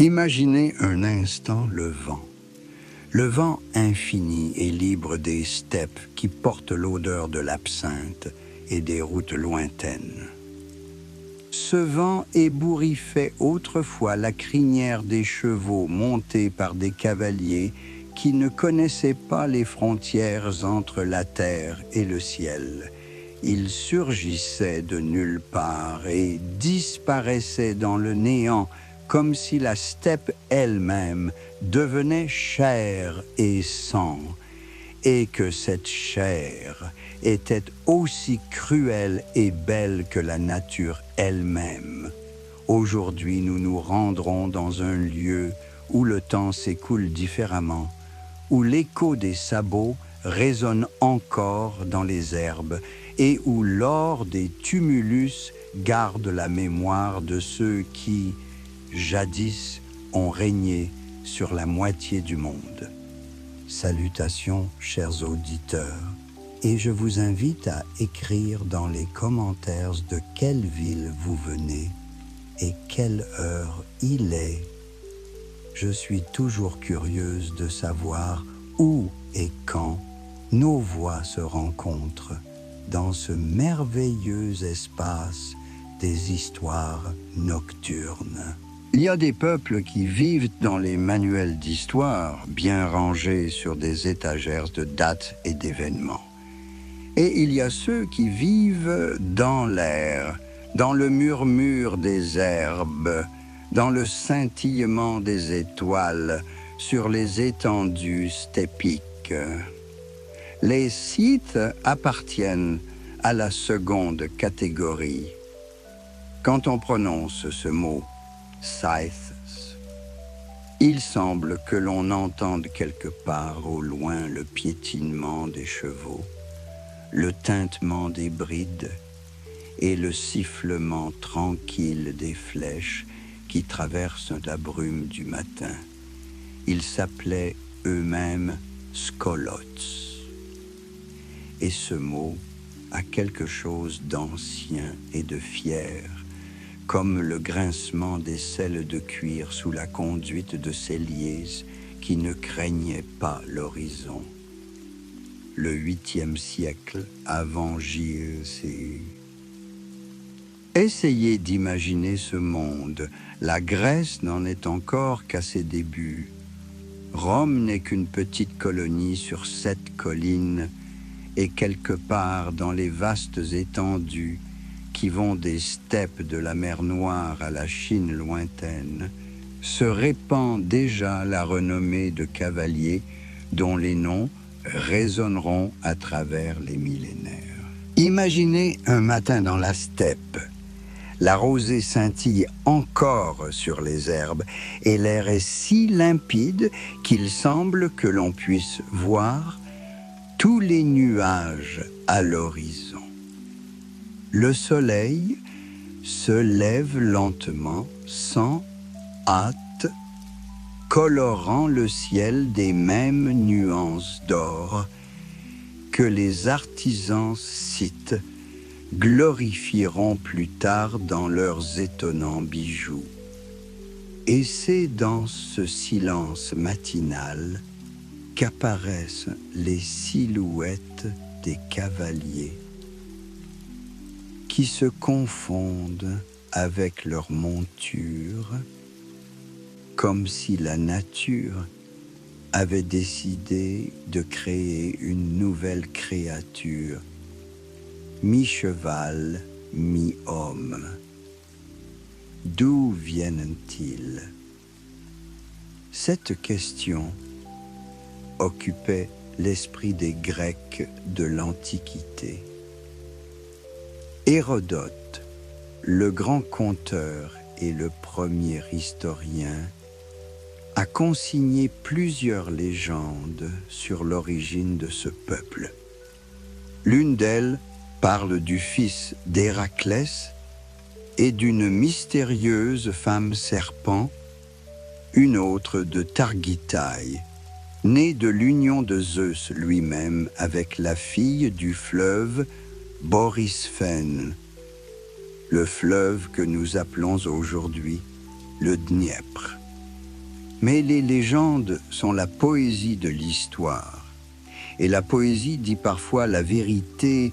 Imaginez un instant le vent infini et libre des steppes qui portent l'odeur de l'absinthe et des routes lointaines. Ce vent ébouriffait autrefois la crinière des chevaux montés par des cavaliers qui ne connaissaient pas les frontières entre la terre et le ciel. Ils surgissaient de nulle part et disparaissaient dans le néant comme si la steppe elle-même devenait chair et sang, et que cette chair était aussi cruelle et belle que la nature elle-même. Aujourd'hui, nous nous rendrons dans un lieu où le temps s'écoule différemment, où l'écho des sabots résonne encore dans les herbes et où l'or des tumulus garde la mémoire de ceux qui, jadis, ont régné sur la moitié du monde. Salutations, chers auditeurs, et je vous invite à écrire dans les commentaires de quelle ville vous venez et quelle heure il est. Je suis toujours curieuse de savoir où et quand nos voix se rencontrent dans ce merveilleux espace des histoires nocturnes. Il y a des peuples qui vivent dans les manuels d'histoire, bien rangés sur des étagères de dates et d'événements. Et il y a ceux qui vivent dans l'air, dans le murmure des herbes, dans le scintillement des étoiles, sur les étendues steppiques. Les Scythes appartiennent à la seconde catégorie. Quand on prononce ce mot, Scythes, il semble que l'on entende quelque part au loin le piétinement des chevaux, le tintement des brides et le sifflement tranquille des flèches qui traversent la brume du matin. Ils s'appelaient eux-mêmes Skolots. Et ce mot a quelque chose d'ancien et de fier, comme le grincement des selles de cuir sous la conduite de ces liers qui ne craignaient pas l'horizon. Le 8e siècle avant J.E.C. Essayez d'imaginer ce monde. La Grèce n'en est encore qu'à ses débuts. Rome n'est qu'une petite colonie sur 7 collines et quelque part dans les vastes étendues qui vont des steppes de la mer Noire à la Chine lointaine, se répand déjà la renommée de cavaliers dont les noms résonneront à travers les millénaires. Imaginez un matin dans la steppe. La rosée scintille encore sur les herbes et l'air est si limpide qu'il semble que l'on puisse voir tous les nuages à l'horizon. Le soleil se lève lentement, sans hâte, colorant le ciel des mêmes nuances d'or que les artisans scythes glorifieront plus tard dans leurs étonnants bijoux. Et c'est dans ce silence matinal qu'apparaissent les silhouettes des cavaliers qui se confondent avec leurs montures, comme si la nature avait décidé de créer une nouvelle créature, mi-cheval, mi-homme. D'où viennent-ils? Cette question occupait l'esprit des Grecs de l'Antiquité. Hérodote, le grand conteur et le premier historien, a consigné plusieurs légendes sur l'origine de ce peuple. L'une d'elles parle du fils d'Héraclès et d'une mystérieuse femme serpent, une autre de Targitae, née de l'union de Zeus lui-même avec la fille du fleuve Borysphène, le fleuve que nous appelons aujourd'hui le Dniepr. Mais les légendes sont la poésie de l'histoire. Et la poésie dit parfois la vérité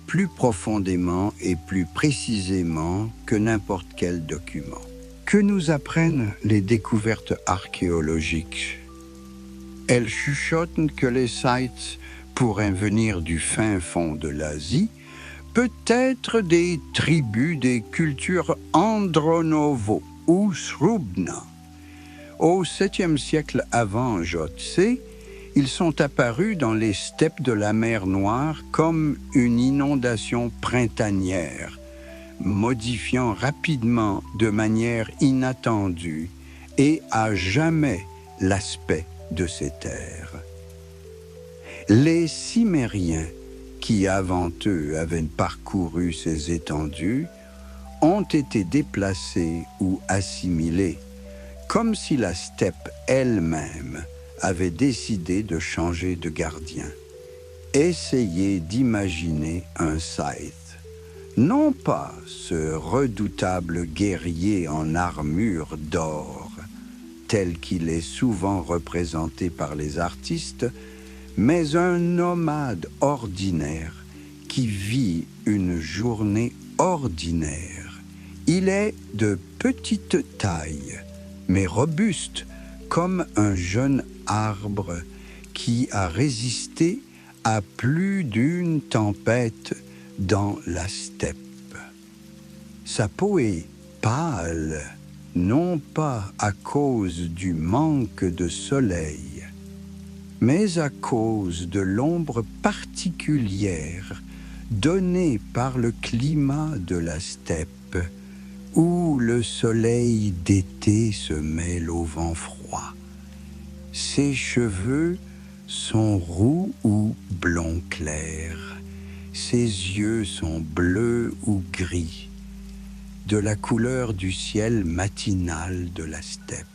plus profondément et plus précisément que n'importe quel document. Que nous apprennent les découvertes archéologiques? Elles chuchotent que les sites pourraient venir du fin fond de l'Asie, peut-être des tribus des cultures Andronovo ou Srubna. Au 7e siècle avant Jotse, ils sont apparus dans les steppes de la mer Noire comme une inondation printanière, modifiant rapidement de manière inattendue et à jamais l'aspect de ces terres. Les Cimériens, qui avant eux avaient parcouru ces étendues, ont été déplacés ou assimilés, comme si la steppe elle-même avait décidé de changer de gardien. Essayez d'imaginer un scythe, non pas ce redoutable guerrier en armure d'or, tel qu'il est souvent représenté par les artistes, mais un nomade ordinaire qui vit une journée ordinaire. Il est de petite taille, mais robuste, comme un jeune arbre qui a résisté à plus d'une tempête dans la steppe. Sa peau est pâle, non pas à cause du manque de soleil, mais à cause de l'ombre particulière donnée par le climat de la steppe, où le soleil d'été se mêle au vent froid. Ses cheveux sont roux ou blond clair. Ses yeux sont bleus ou gris, de la couleur du ciel matinal de la steppe.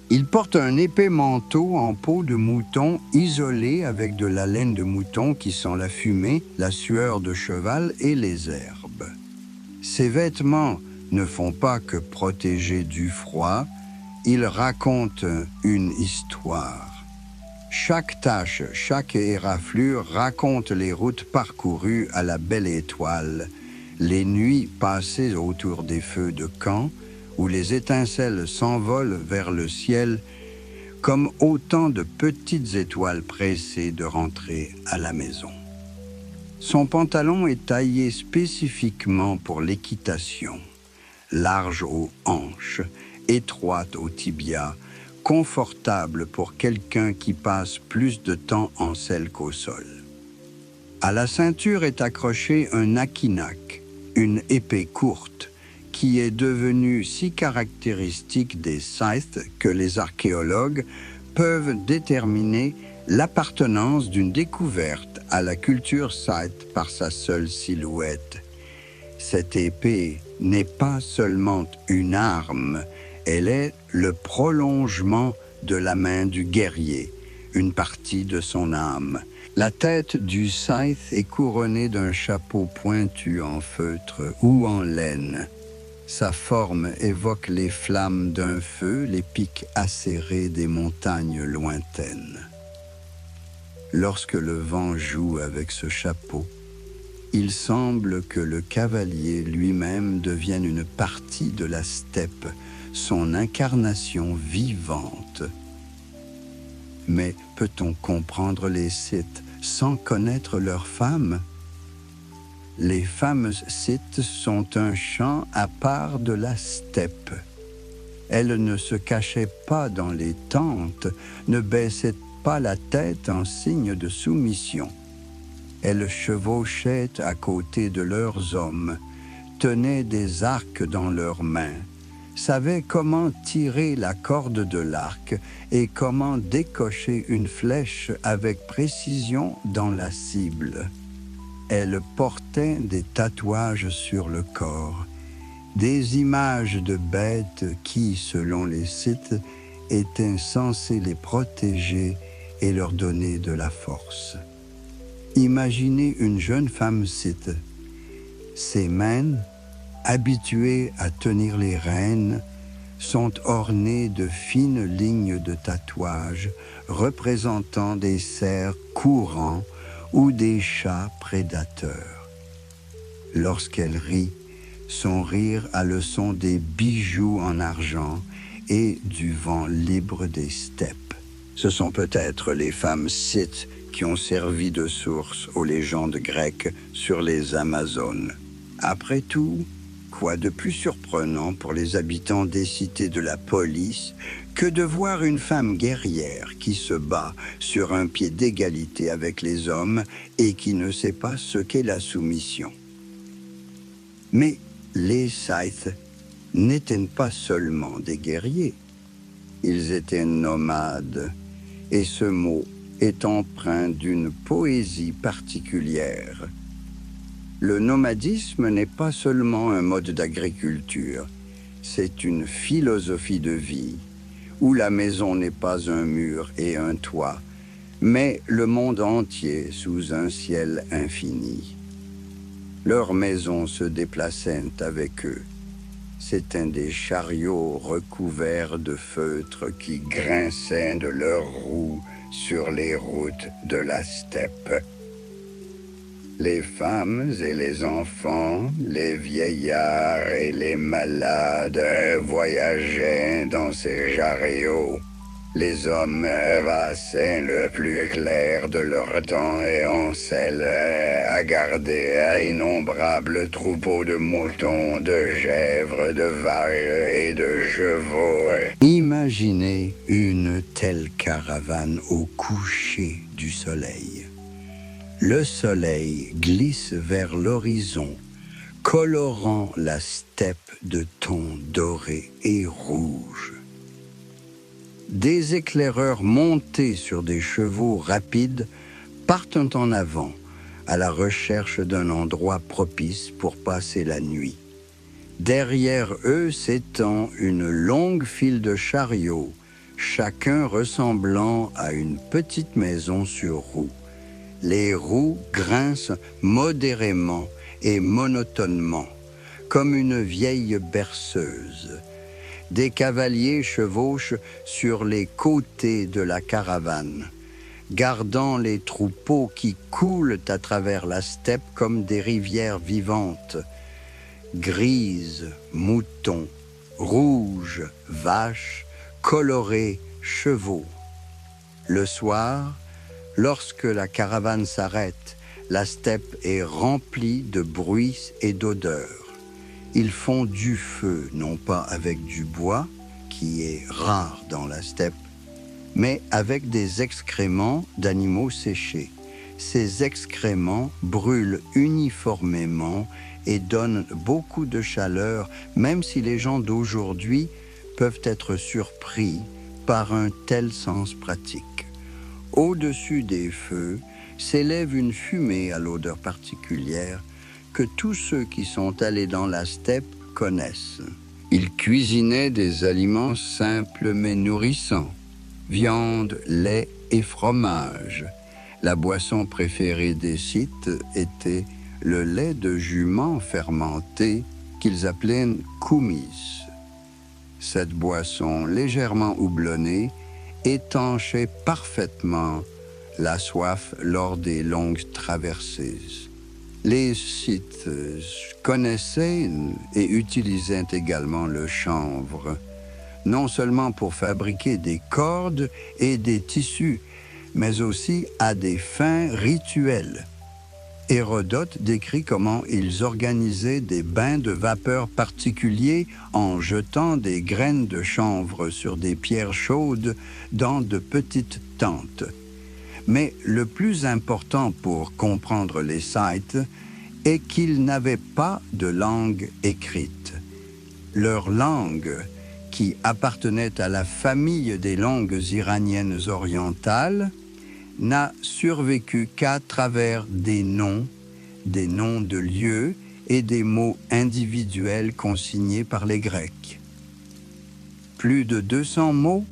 Il porte un épais manteau en peau de mouton isolé avec de la laine de mouton qui sent la fumée, la sueur de cheval et les herbes. Ses vêtements ne font pas que protéger du froid, ils racontent une histoire. Chaque tache, chaque éraflure raconte les routes parcourues à la belle étoile, les nuits passées autour des feux de camp, où les étincelles s'envolent vers le ciel comme autant de petites étoiles pressées de rentrer à la maison. Son pantalon est taillé spécifiquement pour l'équitation, large aux hanches, étroite aux tibias, confortable pour quelqu'un qui passe plus de temps en selle qu'au sol. À la ceinture est accroché un akinak, une épée courte, qui est devenue si caractéristique des scythes que les archéologues peuvent déterminer l'appartenance d'une découverte à la culture scythe par sa seule silhouette. Cette épée n'est pas seulement une arme, elle est le prolongement de la main du guerrier, une partie de son âme. La tête du scythe est couronnée d'un chapeau pointu en feutre ou en laine. Sa forme évoque les flammes d'un feu, les pics acérés des montagnes lointaines. Lorsque le vent joue avec ce chapeau, il semble que le cavalier lui-même devienne une partie de la steppe, son incarnation vivante. Mais peut-on comprendre les Scythes sans connaître leurs femmes? Les femmes Scythes sont un champ à part de la steppe. Elles ne se cachaient pas dans les tentes, ne baissaient pas la tête en signe de soumission. Elles chevauchaient à côté de leurs hommes, tenaient des arcs dans leurs mains, savaient comment tirer la corde de l'arc et comment décocher une flèche avec précision dans la cible. Elles portaient des tatouages sur le corps, des images de bêtes qui, selon les Scythes, étaient censées les protéger et leur donner de la force. Imaginez une jeune femme Scythe, ses mains, habituées à tenir les rênes, sont ornées de fines lignes de tatouage représentant des cerfs courants ou des chats prédateurs. Lorsqu'elle rit, son rire a le son des bijoux en argent et du vent libre des steppes. Ce sont peut-être les femmes scythes qui ont servi de source aux légendes grecques sur les Amazones. Après tout, quoi de plus surprenant pour les habitants des cités de la police que de voir une femme guerrière qui se bat sur un pied d'égalité avec les hommes et qui ne sait pas ce qu'est la soumission. Mais les Scythes n'étaient pas seulement des guerriers, ils étaient nomades, et ce mot est empreint d'une poésie particulière. Le nomadisme n'est pas seulement un mode d'agriculture, c'est une philosophie de vie, où la maison n'est pas un mur et un toit, mais le monde entier sous un ciel infini. Leurs maisons se déplaçaient avec eux. C'étaient des chariots recouverts de feutre qui grinçaient de leurs roues sur les routes de la steppe. Les femmes et les enfants, les vieillards et les malades voyageaient dans ces chariots. Les hommes passaient le plus clair de leur temps et en selle à garder innombrables troupeaux de moutons, de chèvres, de vaches et de chevaux. Imaginez une telle caravane au coucher du soleil. Le soleil glisse vers l'horizon, colorant la steppe de tons dorés et rouges. Des éclaireurs montés sur des chevaux rapides partent en avant à la recherche d'un endroit propice pour passer la nuit. Derrière eux s'étend une longue file de chariots, chacun ressemblant à une petite maison sur roues. Les roues grincent modérément et monotonement, comme une vieille berceuse. Des cavaliers chevauchent sur les côtés de la caravane, gardant les troupeaux qui coulent à travers la steppe comme des rivières vivantes. Grises, moutons, rouges, vaches, colorés, chevaux. Le soir, lorsque la caravane s'arrête, la steppe est remplie de bruits et d'odeurs. Ils font du feu, non pas avec du bois, qui est rare dans la steppe, mais avec des excréments d'animaux séchés. Ces excréments brûlent uniformément et donnent beaucoup de chaleur, même si les gens d'aujourd'hui peuvent être surpris par un tel sens pratique. Au-dessus des feux s'élève une fumée à l'odeur particulière que tous ceux qui sont allés dans la steppe connaissent. Ils cuisinaient des aliments simples mais nourrissants, viande, lait et fromage. La boisson préférée des Scythes était le lait de jument fermenté qu'ils appelaient koumis. Cette boisson légèrement houblonnée étanchait parfaitement la soif lors des longues traversées. Les Scythes connaissaient et utilisaient également le chanvre, non seulement pour fabriquer des cordes et des tissus, mais aussi à des fins rituelles. Hérodote décrit comment ils organisaient des bains de vapeur particuliers en jetant des graines de chanvre sur des pierres chaudes dans de petites tentes. Mais le plus important pour comprendre les Scythes est qu'ils n'avaient pas de langue écrite. Leur langue, qui appartenait à la famille des langues iraniennes orientales, n'a survécu qu'à travers des noms de lieux et des mots individuels consignés par les Grecs. Plus de 200 mots,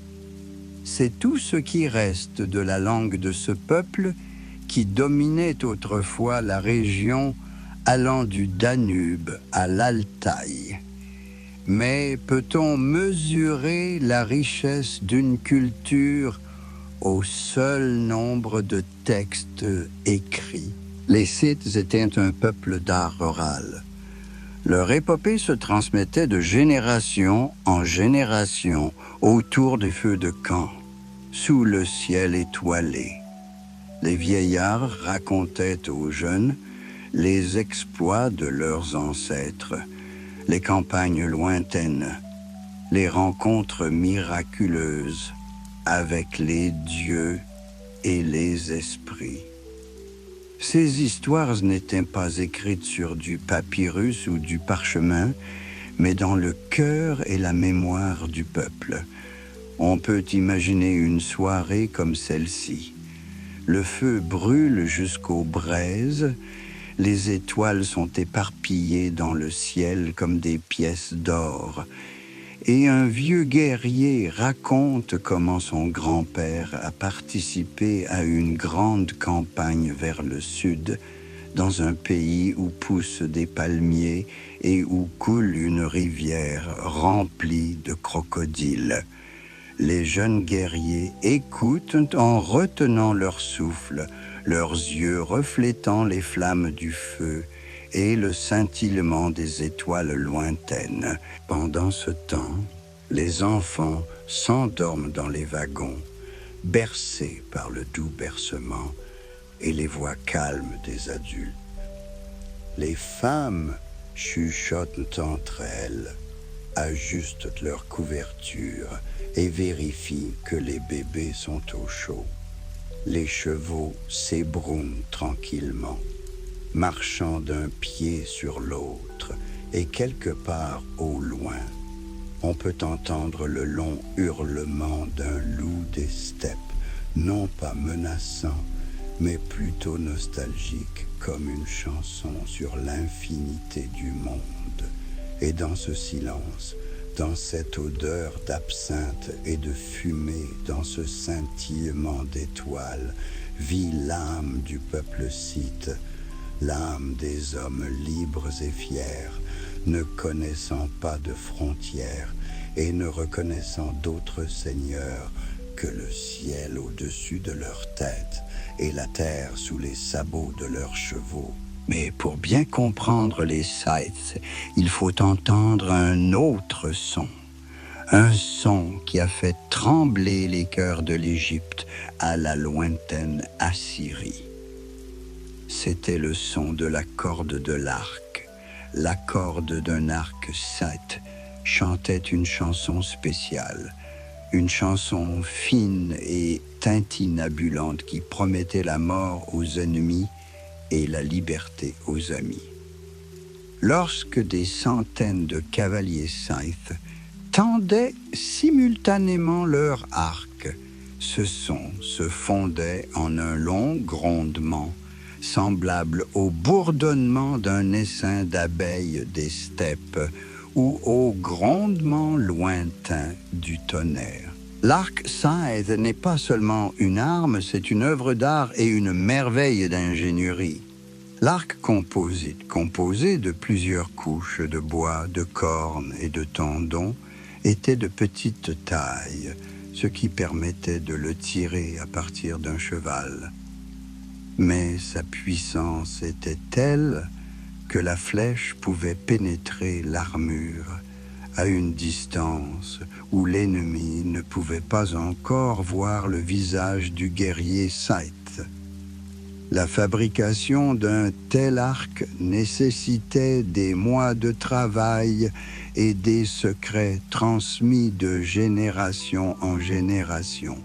c'est tout ce qui reste de la langue de ce peuple qui dominait autrefois la région allant du Danube à l'Altaï. Mais peut-on mesurer la richesse d'une culture au seul nombre de textes écrits? Les Scythes étaient un peuple d'art oral. Leur épopée se transmettait de génération en génération autour des feux de camp, sous le ciel étoilé. Les vieillards racontaient aux jeunes les exploits de leurs ancêtres, les campagnes lointaines, les rencontres miraculeuses avec les dieux et les esprits. Ces histoires n'étaient pas écrites sur du papyrus ou du parchemin, mais dans le cœur et la mémoire du peuple. On peut imaginer une soirée comme celle-ci. Le feu brûle jusqu'aux braises, les étoiles sont éparpillées dans le ciel comme des pièces d'or, et un vieux guerrier raconte comment son grand-père a participé à une grande campagne vers le sud, dans un pays où poussent des palmiers et où coule une rivière remplie de crocodiles. Les jeunes guerriers écoutent en retenant leur souffle, leurs yeux reflétant les flammes du feu et le scintillement des étoiles lointaines. Pendant ce temps, les enfants s'endorment dans les wagons, bercés par le doux bercement et les voix calmes des adultes. Les femmes chuchotent entre elles, ajustent leur couverture et vérifient que les bébés sont au chaud. Les chevaux s'ébrouent tranquillement, marchant d'un pied sur l'autre, et quelque part au loin, on peut entendre le long hurlement d'un loup des steppes, non pas menaçant, mais plutôt nostalgique, comme une chanson sur l'infinité du monde. Et dans ce silence, dans cette odeur d'absinthe et de fumée, dans ce scintillement d'étoiles, vit l'âme du peuple scythe, l'âme des hommes libres et fiers, ne connaissant pas de frontières et ne reconnaissant d'autre seigneur que le ciel au-dessus de leur tête et la terre sous les sabots de leurs chevaux. Mais pour bien comprendre les Scythes, il faut entendre un autre un son qui a fait trembler les cœurs de l'Égypte à la lointaine Assyrie. C'était le son de la corde de l'arc. La corde d'un arc scythe chantait une chanson spéciale, une chanson fine et tintinabulante qui promettait la mort aux ennemis et la liberté aux amis. Lorsque des centaines de cavaliers scythes tendaient simultanément leur arc, ce son se fondait en un long grondement, semblable au bourdonnement d'un essaim d'abeilles des steppes ou au grondement lointain du tonnerre. L'arc scythe n'est pas seulement une arme, c'est une œuvre d'art et une merveille d'ingénierie. L'arc composé de plusieurs couches de bois, de cornes et de tendons, était de petite taille, ce qui permettait de le tirer à partir d'un cheval. Mais sa puissance était telle que la flèche pouvait pénétrer l'armure à une distance où l'ennemi ne pouvait pas encore voir le visage du guerrier scythe. La fabrication d'un tel arc nécessitait des mois de travail et des secrets transmis de génération en génération.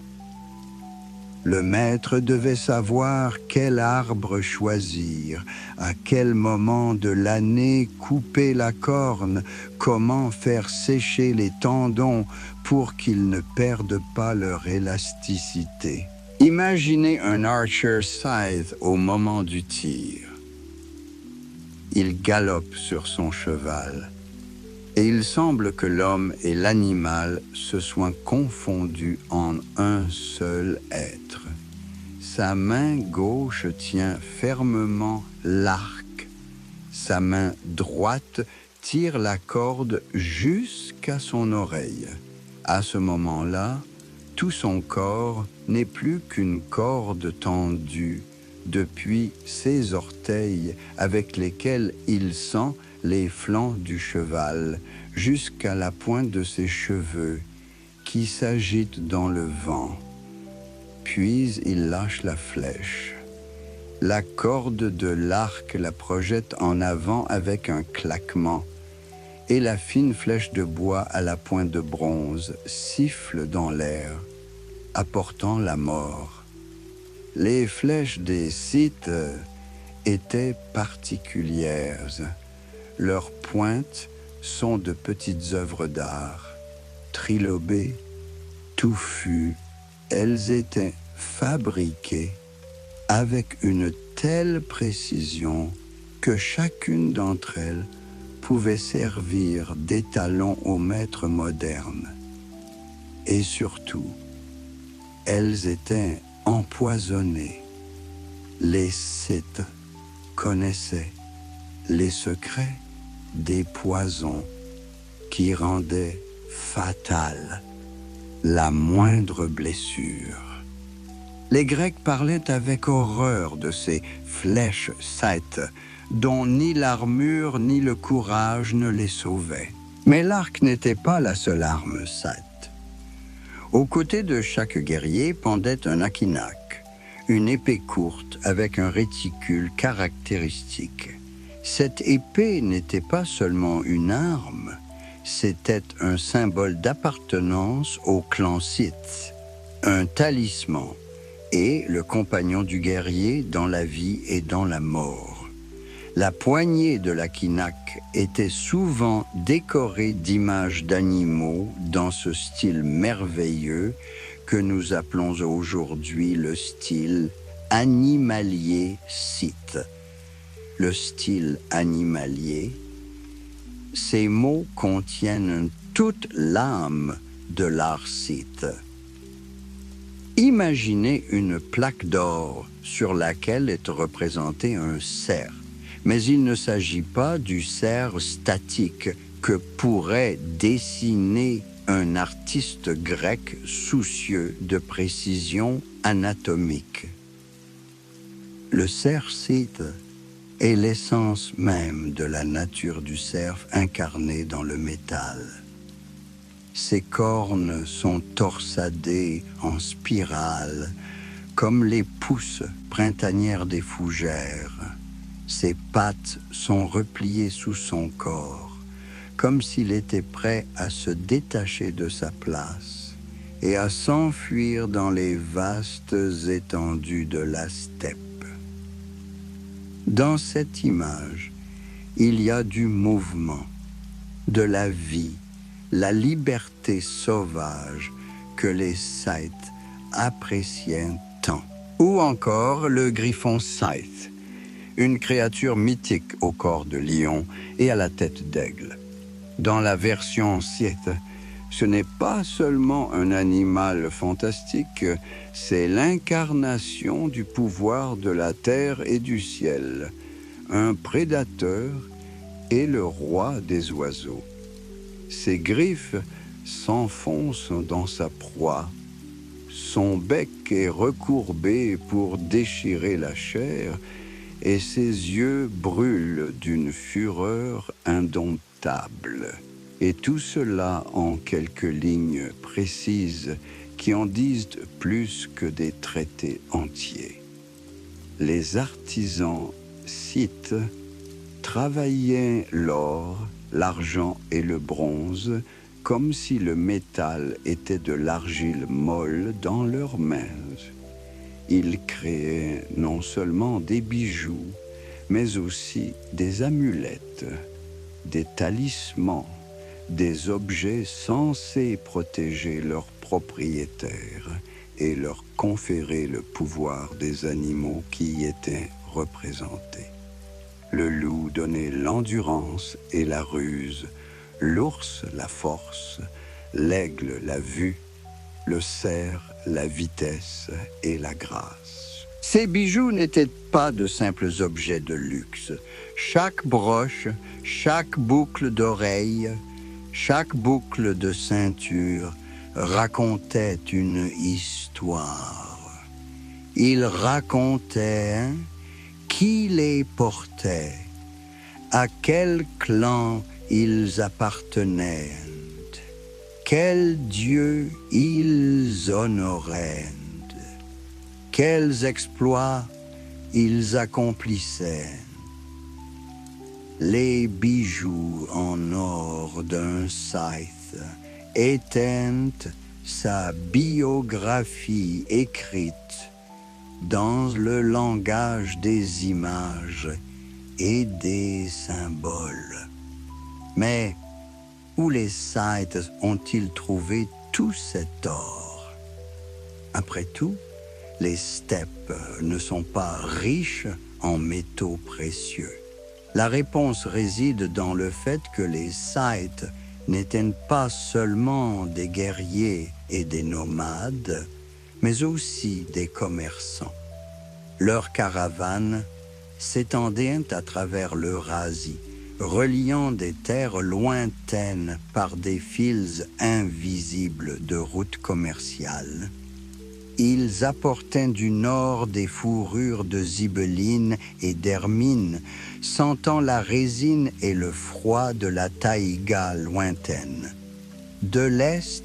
Le maître devait savoir quel arbre choisir, à quel moment de l'année couper la corne, comment faire sécher les tendons pour qu'ils ne perdent pas leur élasticité. Imaginez un archer scythe au moment du tir. Il galope sur son cheval, et il semble que l'homme et l'animal se soient confondus en un seul être. Sa main gauche tient fermement l'arc, sa main droite tire la corde jusqu'à son oreille. À ce moment-là, tout son corps n'est plus qu'une corde tendue depuis ses orteils avec lesquels il sent les flancs du cheval jusqu'à la pointe de ses cheveux qui s'agitent dans le vent. Puis il lâche la flèche. La corde de l'arc la projette en avant avec un claquement, et la fine flèche de bois à la pointe de bronze siffle dans l'air, apportant la mort. Les flèches des Scythes étaient particulières. Leurs pointes sont de petites œuvres d'art, trilobées, touffues. Elles étaient fabriquées avec une telle précision que chacune d'entre elles pouvait servir d'étalon aux maîtres modernes. Et surtout, elles étaient empoisonnées. Les Scythes connaissaient les secrets des poisons qui rendaient fatale la moindre blessure. Les Grecs parlaient avec horreur de ces flèches scythes, dont ni l'armure ni le courage ne les sauvaient. Mais l'arc n'était pas la seule arme scythe. Aux côtés de chaque guerrier pendait un akynakh, une épée courte avec un réticule caractéristique. Cette épée n'était pas seulement une arme, c'était un symbole d'appartenance au clan Scythe, un talisman et le compagnon du guerrier dans la vie et dans la mort. La poignée de l'akynakh était souvent décorée d'images d'animaux dans ce style merveilleux que nous appelons aujourd'hui le style animalier scythe. Le style animalier, ces mots contiennent toute l'âme de l'art scythe. Imaginez une plaque d'or sur laquelle est représenté un cerf. Mais il ne s'agit pas du cerf statique que pourrait dessiner un artiste grec soucieux de précision anatomique. Le cerf scythe est l'essence même de la nature du cerf incarnée dans le métal. Ses cornes sont torsadées en spirale, comme les pousses printanières des fougères. Ses pattes sont repliées sous son corps, comme s'il était prêt à se détacher de sa place et à s'enfuir dans les vastes étendues de la steppe. Dans cette image, il y a du mouvement, de la vie, la liberté sauvage que les Scythes appréciaient tant. Ou encore le griffon Scythe, une créature mythique au corps de lion et à la tête d'aigle. Dans la version scythe, ce n'est pas seulement un animal fantastique, c'est l'incarnation du pouvoir de la terre et du ciel, un prédateur et le roi des oiseaux. Ses griffes s'enfoncent dans sa proie, son bec est recourbé pour déchirer la chair, et ses yeux brûlent d'une fureur indomptable. Et tout cela en quelques lignes précises qui en disent plus que des traités entiers. Les artisans scythes travaillaient l'or, l'argent et le bronze comme si le métal était de l'argile molle dans leurs mains. Ils créaient non seulement des bijoux, mais aussi des amulettes, des talismans, des objets censés protéger leurs propriétaires et leur conférer le pouvoir des animaux qui y étaient représentés. Le loup donnait l'endurance et la ruse, l'ours la force, l'aigle la vue, le cerf la vitesse et la grâce. Ces bijoux n'étaient pas de simples objets de luxe. Chaque broche, chaque boucle d'oreille, chaque boucle de ceinture racontait une histoire. Ils racontaient qui les portait, à quel clan ils appartenaient, quel dieu ils honoraient, quels exploits ils accomplissaient. Les bijoux en or d'un scythe étaient sa biographie écrite dans le langage des images et des symboles. Mais où les Scythes ont-ils trouvé tout cet or? Après tout, les steppes ne sont pas riches en métaux précieux. La réponse réside dans le fait que les Scythes n'étaient pas seulement des guerriers et des nomades, mais aussi des commerçants. Leurs caravanes s'étendaient à travers l'Eurasie, reliant des terres lointaines par des fils invisibles de routes commerciales. Ils apportaient du nord des fourrures de zibeline et d'hermine, sentant la résine et le froid de la taïga lointaine. De l'est,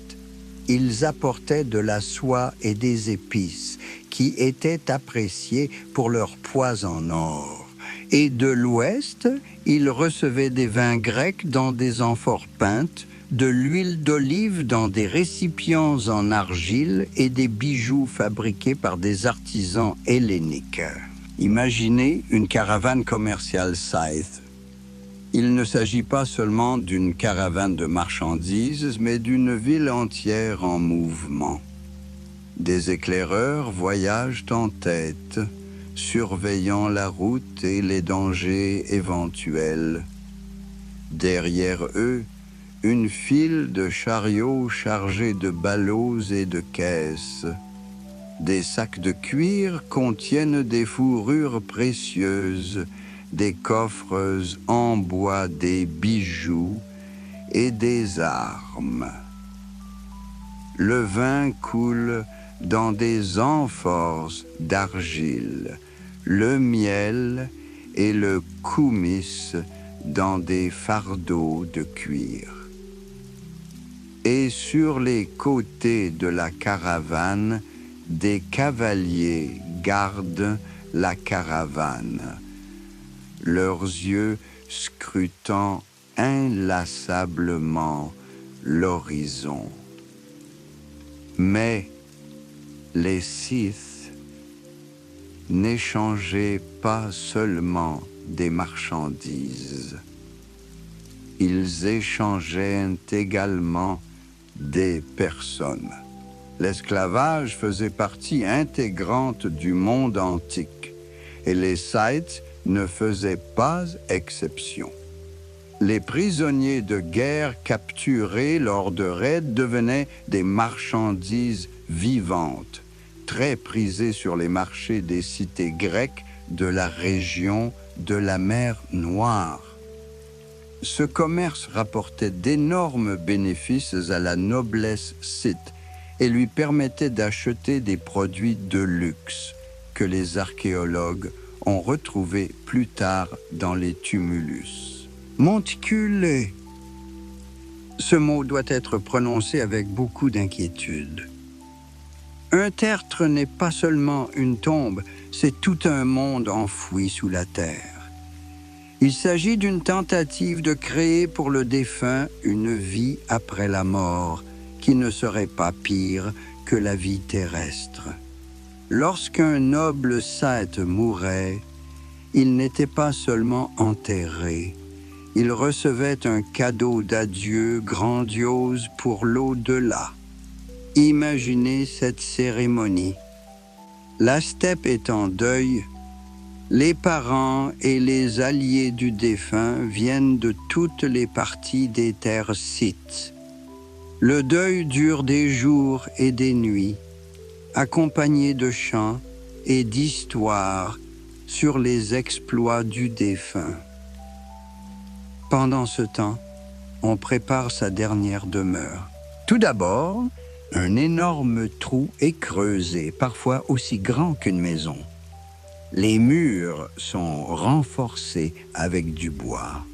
ils apportaient de la soie et des épices qui étaient appréciées pour leur poids en or. Et de l'ouest, ils recevaient des vins grecs dans des amphores peintes, de l'huile d'olive dans des récipients en argile et des bijoux fabriqués par des artisans helléniques. Imaginez une caravane commerciale Scythe. Il ne s'agit pas seulement d'une caravane de marchandises, mais d'une ville entière en mouvement. Des éclaireurs voyagent en tête, surveillant la route et les dangers éventuels. Derrière eux, une file de chariots chargés de ballots et de caisses. Des sacs de cuir contiennent des fourrures précieuses, des coffres en bois, des bijoux et des armes. Le vin coule dans des amphores d'argile, le miel et le koumys dans des fardeaux de cuir. Et sur les côtés de la caravane, des cavaliers gardent la caravane, leurs yeux scrutant inlassablement l'horizon. Mais les Scythes n'échangeaient pas seulement des marchandises. Ils échangeaient également des personnes. L'esclavage faisait partie intégrante du monde antique et les Scythes ne faisaient pas exception. Les prisonniers de guerre capturés lors de raids devenaient des marchandises vivantes, très prisées sur les marchés des cités grecques de la région de la mer Noire. Ce commerce rapportait d'énormes bénéfices à la noblesse scythe et lui permettait d'acheter des produits de luxe que les archéologues ont retrouvés plus tard dans les tumulus. Monticulé. Ce mot doit être prononcé avec beaucoup d'inquiétude. Un tertre n'est pas seulement une tombe, c'est tout un monde enfoui sous la terre. Il s'agit d'une tentative de créer pour le défunt une vie après la mort qui ne serait pas pire que la vie terrestre. Lorsqu'un noble scythe mourait, il n'était pas seulement enterré, il recevait un cadeau d'adieu grandiose pour l'au-delà. Imaginez cette cérémonie. La steppe est en deuil. Les parents et les alliés du défunt viennent de toutes les parties des terres scythes. Le deuil dure des jours et des nuits, accompagné de chants, et d'histoires sur les exploits du défunt. Pendant ce temps, on prépare sa dernière demeure. Tout d'abord, un énorme trou est creusé, parfois aussi grand qu'une maison. Les murs sont renforcés avec du bois,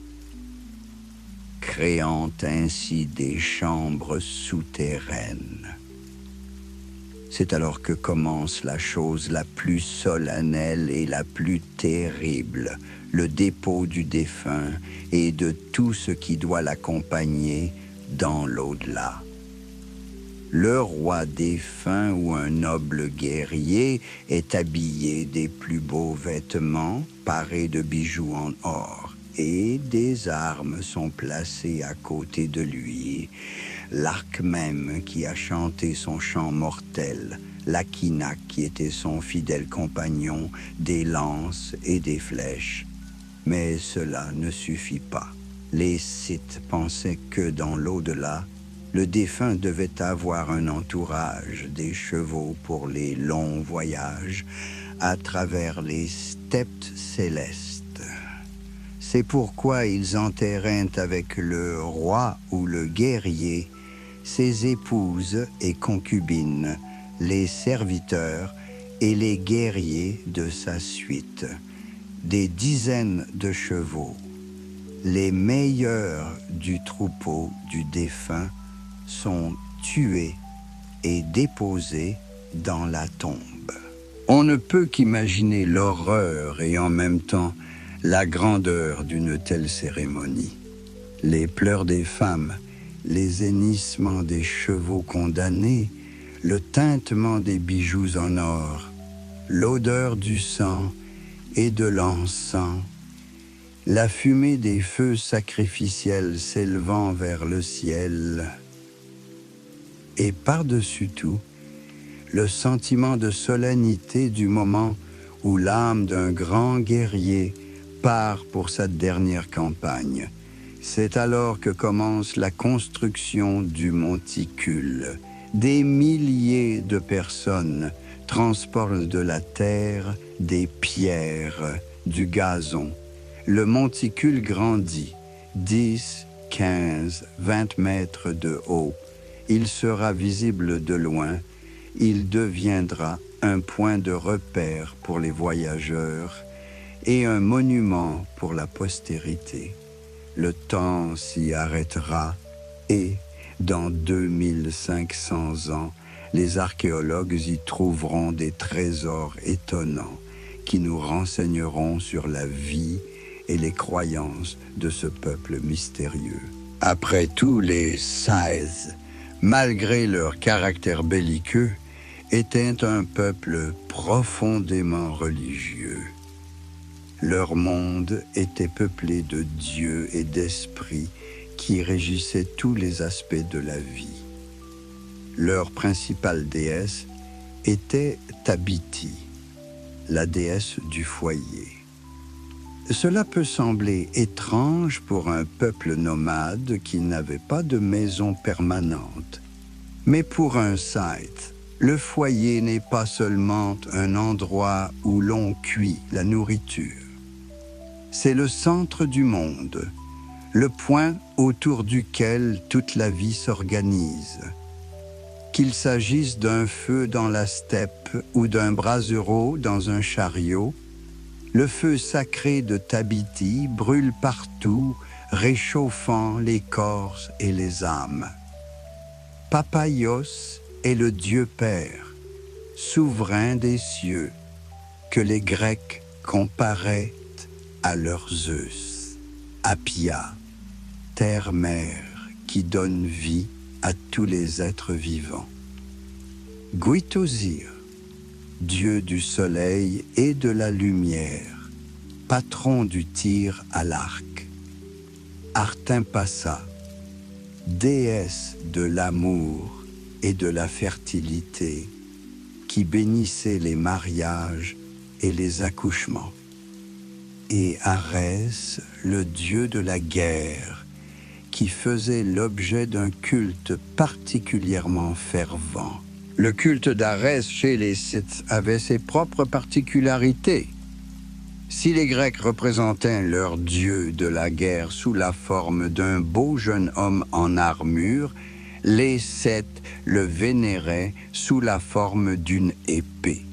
créant ainsi des chambres souterraines. C'est alors que commence la chose la plus solennelle et la plus terrible, le dépôt du défunt et de tout ce qui doit l'accompagner dans l'au-delà. Le roi défunt ou un noble guerrier est habillé des plus beaux vêtements, paré de bijoux en or, et des armes sont placées à côté de lui. L'arc même qui a chanté son chant mortel, l'Aquinak qui était son fidèle compagnon, des lances et des flèches. Mais cela ne suffit pas. Les Scythes pensaient que dans l'au-delà, le défunt devait avoir un entourage, des chevaux pour les longs voyages à travers les steppes célestes. C'est pourquoi ils enterraient avec le roi ou le guerrier ses épouses et concubines, les serviteurs et les guerriers de sa suite, des dizaines de chevaux, les meilleurs du troupeau du défunt sont tués et déposés dans la tombe. On ne peut qu'imaginer l'horreur et en même temps la grandeur d'une telle cérémonie. Les pleurs des femmes, les hennissements des chevaux condamnés, le tintement des bijoux en or, l'odeur du sang et de l'encens, la fumée des feux sacrificiels s'élevant vers le ciel, et par-dessus tout, le sentiment de solennité du moment où l'âme d'un grand guerrier part pour sa dernière campagne. C'est alors que commence la construction du monticule. Des milliers de personnes transportent de la terre, des pierres, du gazon. Le monticule grandit, 10, 15, 20 mètres de haut. Il sera visible de loin, il deviendra un point de repère pour les voyageurs et un monument pour la postérité. Le temps s'y arrêtera et, dans 2500 ans, les archéologues y trouveront des trésors étonnants qui nous renseigneront sur la vie et les croyances de ce peuple mystérieux. Après tout, les Scythes, malgré leur caractère belliqueux, étaient un peuple profondément religieux. Leur monde était peuplé de dieux et d'esprits qui régissaient tous les aspects de la vie. Leur principale déesse était Tabiti, la déesse du foyer. Cela peut sembler étrange pour un peuple nomade qui n'avait pas de maison permanente. Mais pour un Scythe, le foyer n'est pas seulement un endroit où l'on cuit la nourriture. C'est le centre du monde, le point autour duquel toute la vie s'organise. Qu'il s'agisse d'un feu dans la steppe ou d'un brasero dans un chariot, le feu sacré de Tabiti brûle partout, réchauffant les corps et les âmes. Papaios est le Dieu Père, souverain des cieux, que les Grecs comparaient à leur Zeus. Apia, terre-mère qui donne vie à tous les êtres vivants. Guitosir, dieu du soleil et de la lumière, patron du tir à l'arc. Artimpasa, déesse de l'amour et de la fertilité, qui bénissait les mariages et les accouchements. Et Arès, le dieu de la guerre, qui faisait l'objet d'un culte particulièrement fervent. Le culte d'Arès chez les Scythes avait ses propres particularités. Si les Grecs représentaient leur dieu de la guerre sous la forme d'un beau jeune homme en armure, les Scythes le vénéraient sous la forme d'une épée.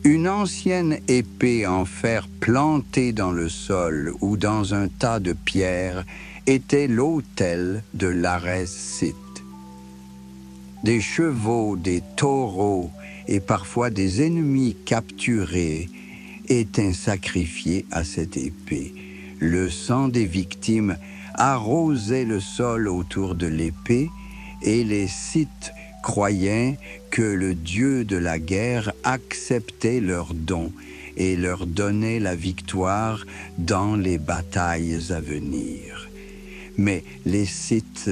Une ancienne épée en fer plantée dans le sol ou dans un tas de pierres était l'autel de l'Arès scythe. Des chevaux, des taureaux et parfois des ennemis capturés étaient sacrifiés à cette épée. Le sang des victimes arrosait le sol autour de l'épée et les Scythes croyaient que le dieu de la guerre acceptait leurs dons et leur donnait la victoire dans les batailles à venir. Mais les Scythes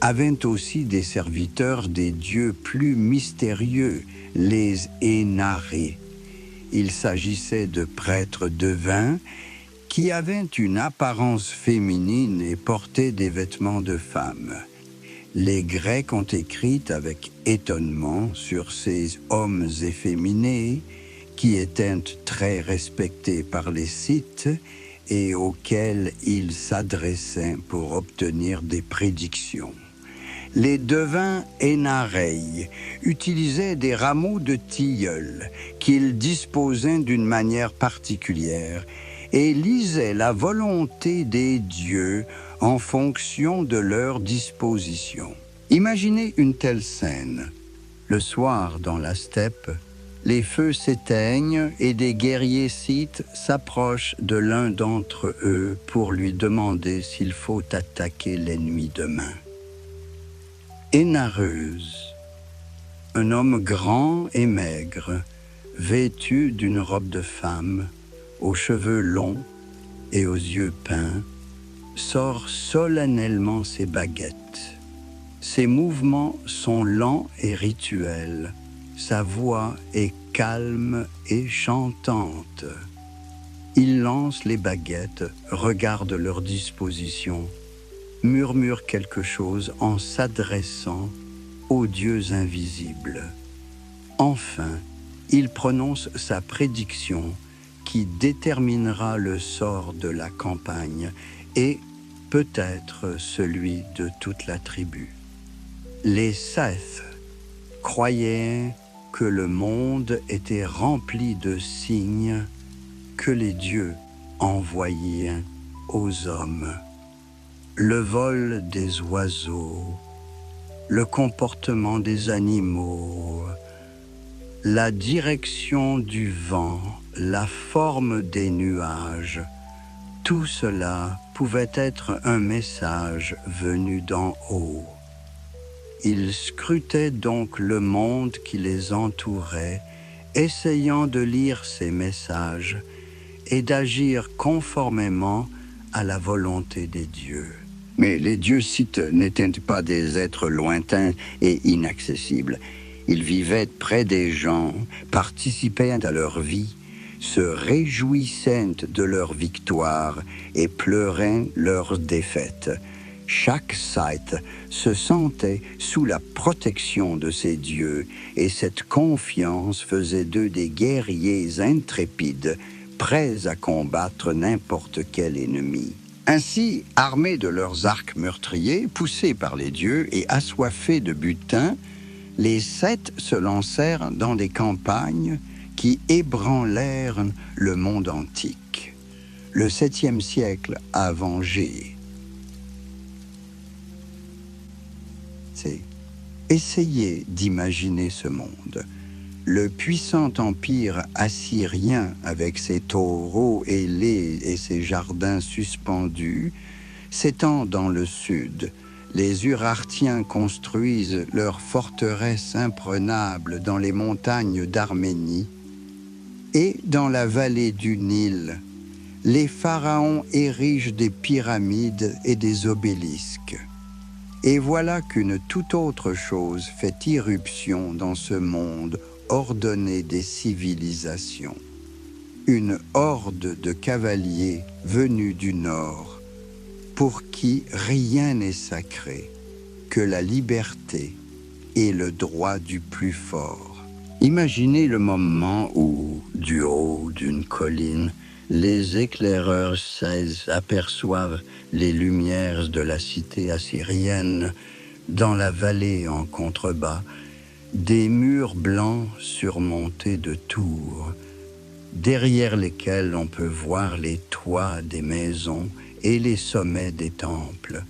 avaient aussi des serviteurs des dieux plus mystérieux, les Énarés. Il s'agissait de prêtres devins qui avaient une apparence féminine et portaient des vêtements de femmes. Les Grecs ont écrit avec étonnement sur ces hommes efféminés qui étaient très respectés par les Scythes et auxquels ils s'adressaient pour obtenir des prédictions. Les devins Énarei utilisaient des rameaux de tilleul qu'ils disposaient d'une manière particulière et lisaient la volonté des dieux en fonction de leur disposition. Imaginez une telle scène. Le soir, dans la steppe, les feux s'éteignent et des guerriers scythes s'approchent de l'un d'entre eux pour lui demander s'il faut attaquer l'ennemi demain. Énareuse, un homme grand et maigre, vêtu d'une robe de femme, aux cheveux longs et aux yeux peints, sort solennellement ses baguettes. Ses mouvements sont lents et rituels. Sa voix est calme et chantante. Il lance les baguettes, regarde leur disposition, murmure quelque chose en s'adressant aux dieux invisibles. Enfin, il prononce sa prédiction qui déterminera le sort de la campagne et peut-être celui de toute la tribu. Les Scythes croyaient que le monde était rempli de signes que les dieux envoyaient aux hommes. Le vol des oiseaux, le comportement des animaux, la direction du vent, la forme des nuages, tout cela pouvait être un message venu d'en haut. Ils scrutaient donc le monde qui les entourait, essayant de lire ces messages et d'agir conformément à la volonté des dieux. Mais les dieux scythes n'étaient pas des êtres lointains et inaccessibles. Ils vivaient près des gens, participaient à leur vie, se réjouissaient de leur victoire et pleuraient leur défaite. Chaque Scythe se sentait sous la protection de ses dieux et cette confiance faisait d'eux des guerriers intrépides, prêts à combattre n'importe quel ennemi. Ainsi, armés de leurs arcs meurtriers, poussés par les dieux et assoiffés de butin, les Scythes se lancèrent dans des campagnes qui ébranlèrent le monde antique. Le 7e siècle avant G. Essayez d'imaginer ce monde. Le puissant empire assyrien, avec ses taureaux ailés et ses jardins suspendus, s'étend dans le sud. Les Urartiens construisent leurs forteresses imprenables dans les montagnes d'Arménie. Et dans la vallée du Nil, les pharaons érigent des pyramides et des obélisques. Et voilà qu'une toute autre chose fait irruption dans ce monde ordonné des civilisations. Une horde de cavaliers venus du nord, pour qui rien n'est sacré, que la liberté, et le droit du plus fort. Imaginez le moment où, du haut d'une colline, les éclaireurs aperçoivent les lumières de la cité assyrienne dans la vallée en contrebas, des murs blancs surmontés de tours, derrière lesquels on peut voir les toits des maisons et les sommets des temples.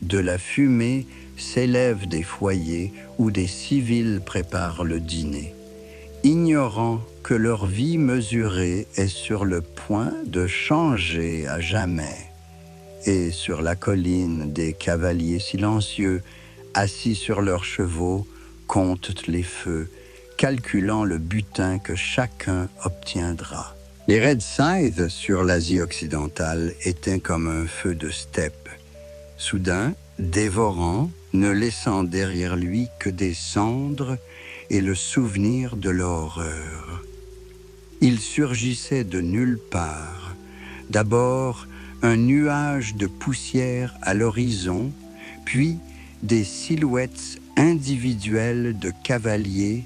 De la fumée s'élèvent des foyers où des civils préparent le dîner, ignorant que leur vie mesurée est sur le point de changer à jamais. Et sur la colline, des cavaliers silencieux, assis sur leurs chevaux, comptent les feux, calculant le butin que chacun obtiendra. Les Red Scythes sur l'Asie occidentale étaient comme un feu de steppe, soudain, dévorant, ne laissant derrière lui que des cendres et le souvenir de l'horreur. Il surgissait de nulle part. D'abord, un nuage de poussière à l'horizon, puis des silhouettes individuelles de cavaliers,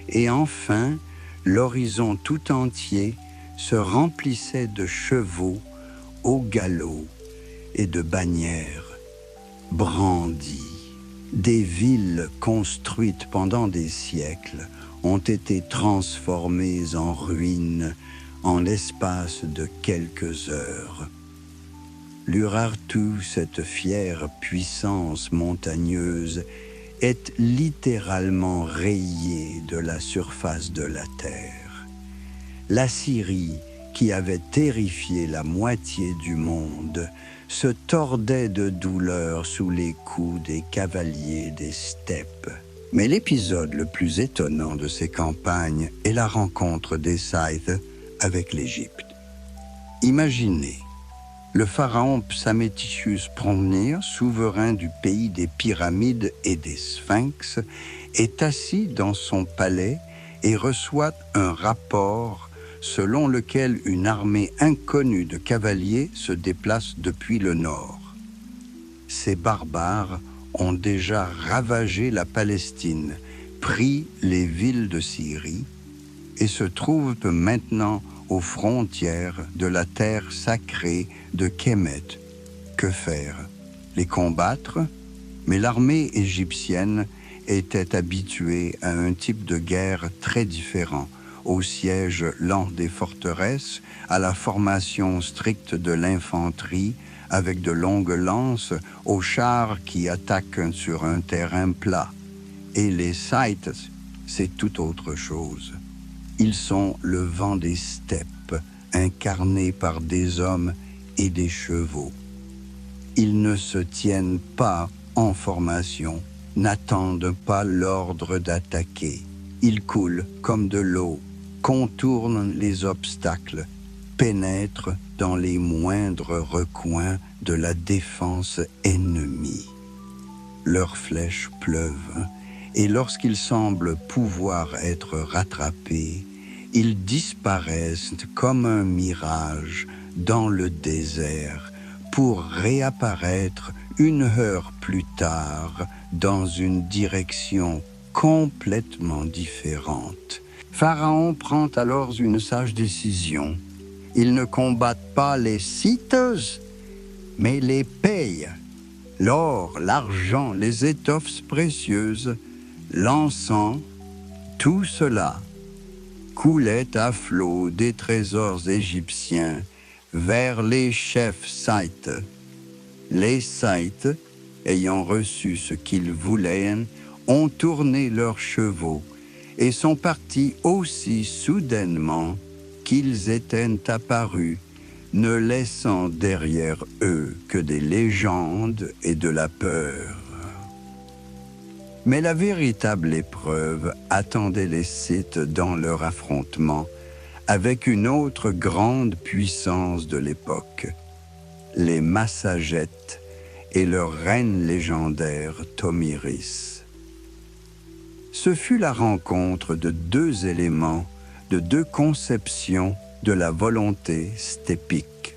et enfin, l'horizon tout entier se remplissait de chevaux au galop et de bannières brandies. Des villes construites pendant des siècles ont été transformées en ruines en l'espace de quelques heures. L'Urartu, cette fière puissance montagneuse, est littéralement rayée de la surface de la terre. L'Assyrie, qui avait terrifié la moitié du monde, se tordait de douleur sous les coups des cavaliers des steppes. Mais l'épisode le plus étonnant de ces campagnes est la rencontre des Scythes avec l'Égypte. Imaginez, le pharaon Psamétichus Promnir, souverain du pays des pyramides et des sphinx, est assis dans son palais et reçoit un rapport selon lequel une armée inconnue de cavaliers se déplace depuis le nord. Ces barbares ont déjà ravagé la Palestine, pris les villes de Syrie et se trouvent maintenant aux frontières de la terre sacrée de Kémet. Que faire? Les combattre? Mais l'armée égyptienne était habituée à un type de guerre très différent, au siège lent des forteresses, à la formation stricte de l'infanterie, avec de longues lances, aux chars qui attaquent sur un terrain plat. Et les Scythes, c'est tout autre chose. Ils sont le vent des steppes, incarnés par des hommes et des chevaux. Ils ne se tiennent pas en formation, n'attendent pas l'ordre d'attaquer. Ils coulent comme de l'eau, contournent les obstacles, pénètrent dans les moindres recoins de la défense ennemie. Leurs flèches pleuvent, et lorsqu'ils semblent pouvoir être rattrapés, ils disparaissent comme un mirage dans le désert pour réapparaître une heure plus tard dans une direction complètement différente. Pharaon prend alors une sage décision. Il ne combat pas les Scythes, mais les paye. L'or, l'argent, les étoffes précieuses, l'encens, tout cela coulait à flot des trésors égyptiens vers les chefs Scythes. Les Scythes, ayant reçu ce qu'ils voulaient, ont tourné leurs chevaux et sont partis aussi soudainement qu'ils étaient apparus, ne laissant derrière eux que des légendes et de la peur. Mais la véritable épreuve attendait les Scythes dans leur affrontement avec une autre grande puissance de l'époque, les Massagètes et leur reine légendaire Thomiris. Ce fut la rencontre de deux éléments, de deux conceptions de la volonté steppique.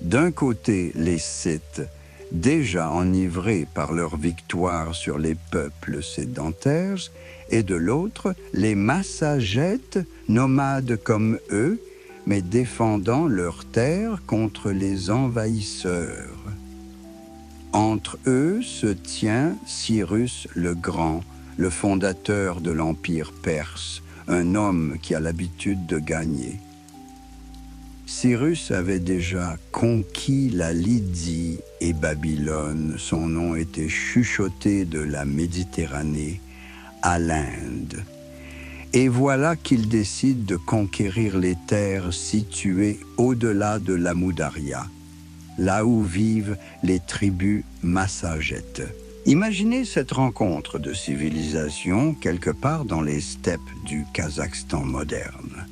D'un côté, les Scythes, déjà enivrés par leur victoire sur les peuples sédentaires, et de l'autre, les Massagètes, nomades comme eux, mais défendant leurs terres contre les envahisseurs. Entre eux se tient Cyrus le Grand, le fondateur de l'Empire perse, un homme qui a l'habitude de gagner. Cyrus avait déjà conquis la Lydie et Babylone, son nom était chuchoté de la Méditerranée à l'Inde. Et voilà qu'il décide de conquérir les terres situées au-delà de l'Amou-Daria, là où vivent les tribus Massagètes. Imaginez cette rencontre de civilisation quelque part dans les steppes du Kazakhstan moderne.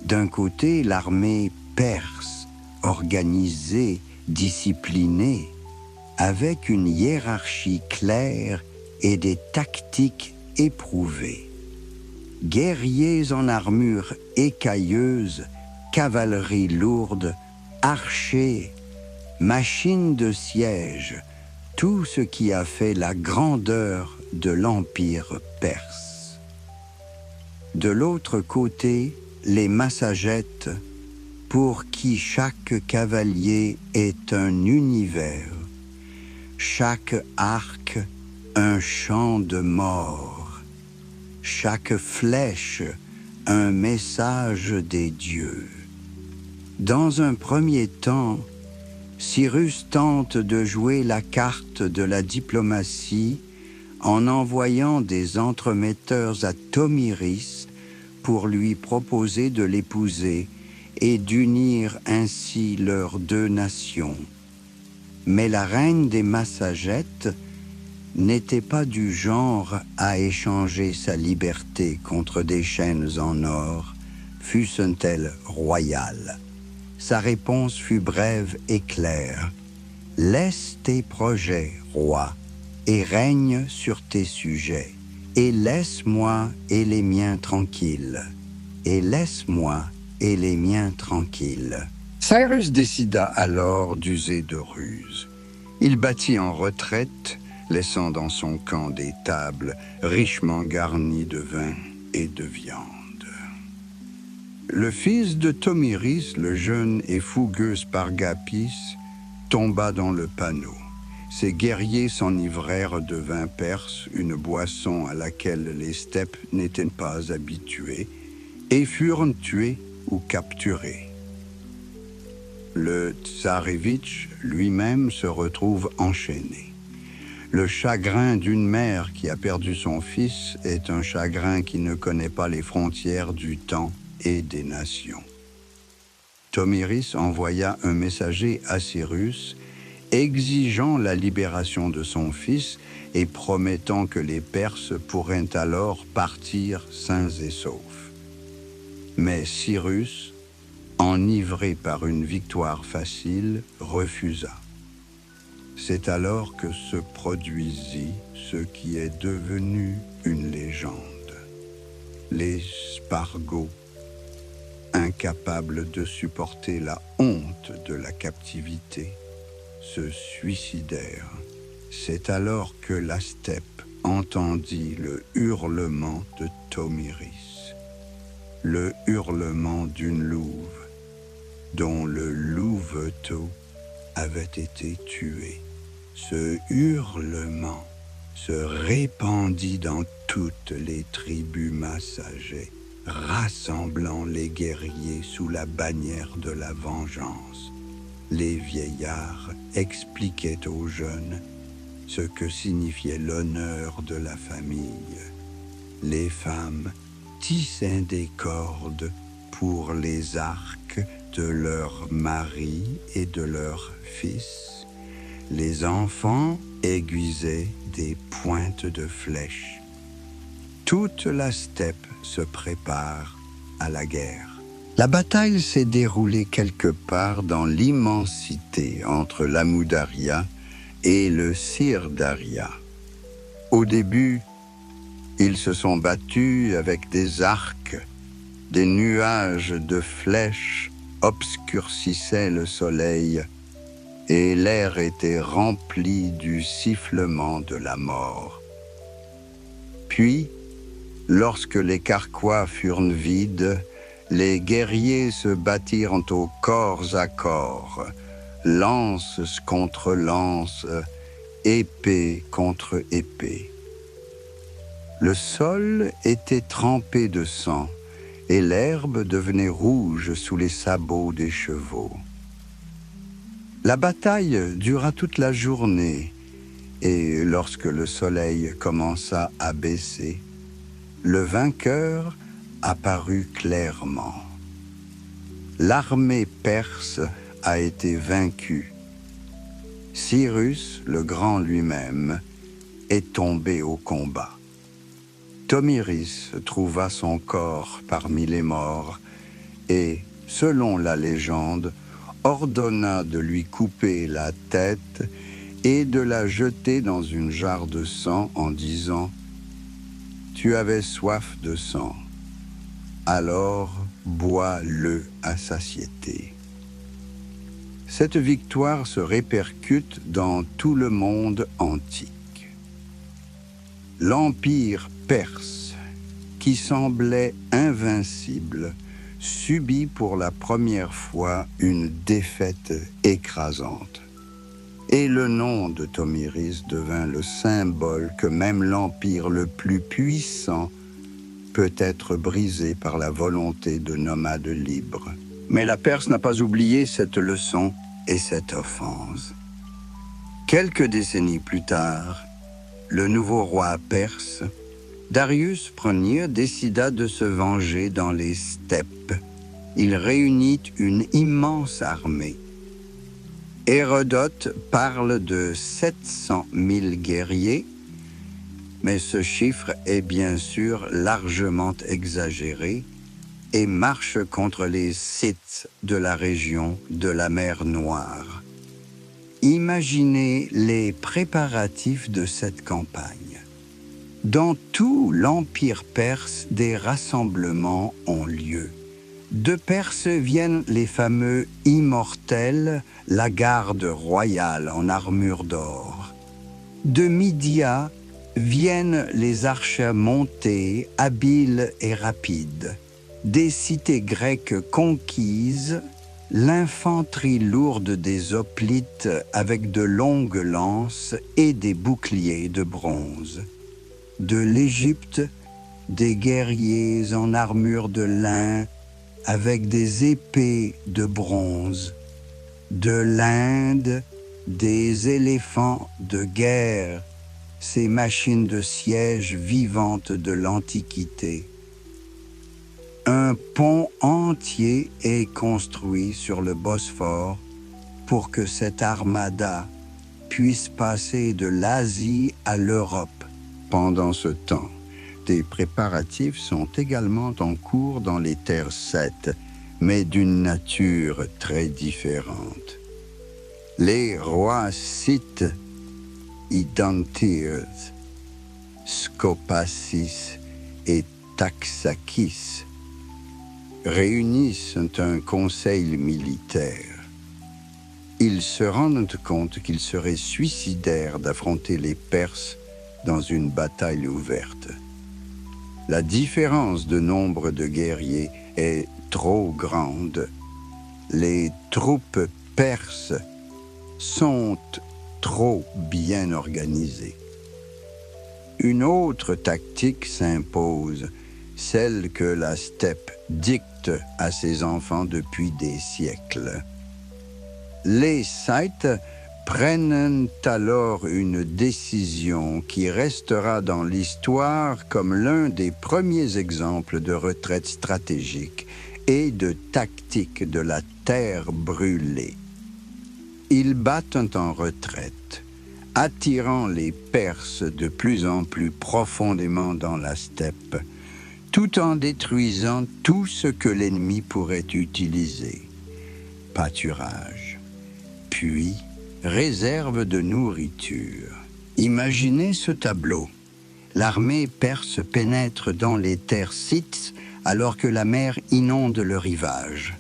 D'un côté, l'armée perse, organisée, disciplinée, avec une hiérarchie claire et des tactiques éprouvées. Guerriers en armure écailleuse, cavalerie lourde, archers, machines de siège, tout ce qui a fait la grandeur de l'Empire perse. De l'autre côté, les Massagètes, pour qui chaque cavalier est un univers, chaque arc un champ de mort, chaque flèche un message des dieux. Dans un premier temps, Cyrus tente de jouer la carte de la diplomatie en envoyant des entremetteurs à Tomiris pour lui proposer de l'épouser et d'unir ainsi leurs deux nations. Mais la reine des Massagètes n'était pas du genre à échanger sa liberté contre des chaînes en or, fussent-elles royales. Sa réponse fut brève et claire. « Laisse tes projets, roi, et règne sur tes sujets, et laisse-moi et les miens tranquilles, et laisse-moi et les miens tranquilles. » Cyrus décida alors d'user de ruse. Il battit en retraite, laissant dans son camp des tables richement garnies de vin et de viande. Le fils de Tomiris, le jeune et fougueux Spargapis, tomba dans le panneau. Ses guerriers s'enivrèrent de vin perse, une boisson à laquelle les steppes n'étaient pas habituées, et furent tués ou capturés. Le tsarevitch lui-même se retrouve enchaîné. Le chagrin d'une mère qui a perdu son fils est un chagrin qui ne connaît pas les frontières du temps et des nations. Tomiris envoya un messager à Cyrus, exigeant la libération de son fils et promettant que les Perses pourraient alors partir sains et saufs. Mais Cyrus, enivré par une victoire facile, refusa. C'est alors que se produisit ce qui est devenu une légende. Les Spargos, incapables de supporter la honte de la captivité, se suicidèrent. C'est alors que la steppe entendit le hurlement de Tomiris, le hurlement d'une louve, dont le louveteau avait été tué. Ce hurlement se répandit dans toutes les tribus massagées, rassemblant les guerriers sous la bannière de la vengeance. Les vieillards expliquaient aux jeunes ce que signifiait l'honneur de la famille. Les femmes tissaient des cordes pour les arcs de leurs maris et de leurs fils. Les enfants aiguisaient des pointes de flèches. Toute la steppe se prépare à la guerre. La bataille s'est déroulée quelque part dans l'immensité entre l'Amou-Daria et le Sir-Daria. Au début, ils se sont battus avec des arcs, des nuages de flèches obscurcissaient le soleil, et l'air était rempli du sifflement de la mort. Puis, lorsque les carquois furent vides, les guerriers se battirent au corps à corps, lance contre lance, épée contre épée. Le sol était trempé de sang, et l'herbe devenait rouge sous les sabots des chevaux. La bataille dura toute la journée, et lorsque le soleil commença à baisser, le vainqueur apparut clairement. L'armée perse a été vaincue. Cyrus, le grand lui-même, est tombé au combat. Tomiris trouva son corps parmi les morts et, selon la légende, ordonna de lui couper la tête et de la jeter dans une jarre de sang en disant « Tu avais soif de sang, alors bois-le à satiété. » Cette victoire se répercute dans tout le monde antique. L'empire perse, qui semblait invincible, subit pour la première fois une défaite écrasante. Et le nom de Tomiris devint le symbole que même l'empire le plus puissant peut être brisé par la volonté de nomades libres. Mais la Perse n'a pas oublié cette leçon et cette offense. Quelques décennies plus tard, le nouveau roi perse, Darius Ier, décida de se venger dans les steppes. Il réunit une immense armée. Hérodote parle de 700 000 guerriers, mais ce chiffre est bien sûr largement exagéré et marche contre les Scythes de la région de la mer Noire. Imaginez les préparatifs de cette campagne. Dans tout l'Empire perse, des rassemblements ont lieu. De Perse viennent les fameux immortels, la garde royale en armure d'or. De Mydia viennent les archers montés, habiles et rapides. Des cités grecques conquises, l'infanterie lourde des hoplites avec de longues lances et des boucliers de bronze. De l'Égypte, des guerriers en armure de lin avec des épées de bronze. De l'Inde, des éléphants de guerre, ces machines de siège vivantes de l'Antiquité. Un pont entier est construit sur le Bosphore pour que cette armada puisse passer de l'Asie à l'Europe. Pendant ce temps, des préparatifs sont également en cours dans les terres cetes, mais d'une nature très différente. Les rois scythes, Idantirs, Scopacis et Taxakis, réunissent un conseil militaire. Ils se rendent compte qu'il serait suicidaire d'affronter les Perses dans une bataille ouverte. La différence de nombre de guerriers est trop grande. Les troupes perses sont trop bien organisées. Une autre tactique s'impose, celle que la steppe dicte à ses enfants depuis des siècles. Les Scythes prennent alors une décision qui restera dans l'histoire comme l'un des premiers exemples de retraite stratégique et de tactique de la terre brûlée. Ils battent en retraite, attirant les Perses de plus en plus profondément dans la steppe, tout en détruisant tout ce que l'ennemi pourrait utiliser. Pâturage, puis réserve de nourriture. Imaginez ce tableau. L'armée perse pénètre dans les terres scythes alors que la mer inonde le rivage.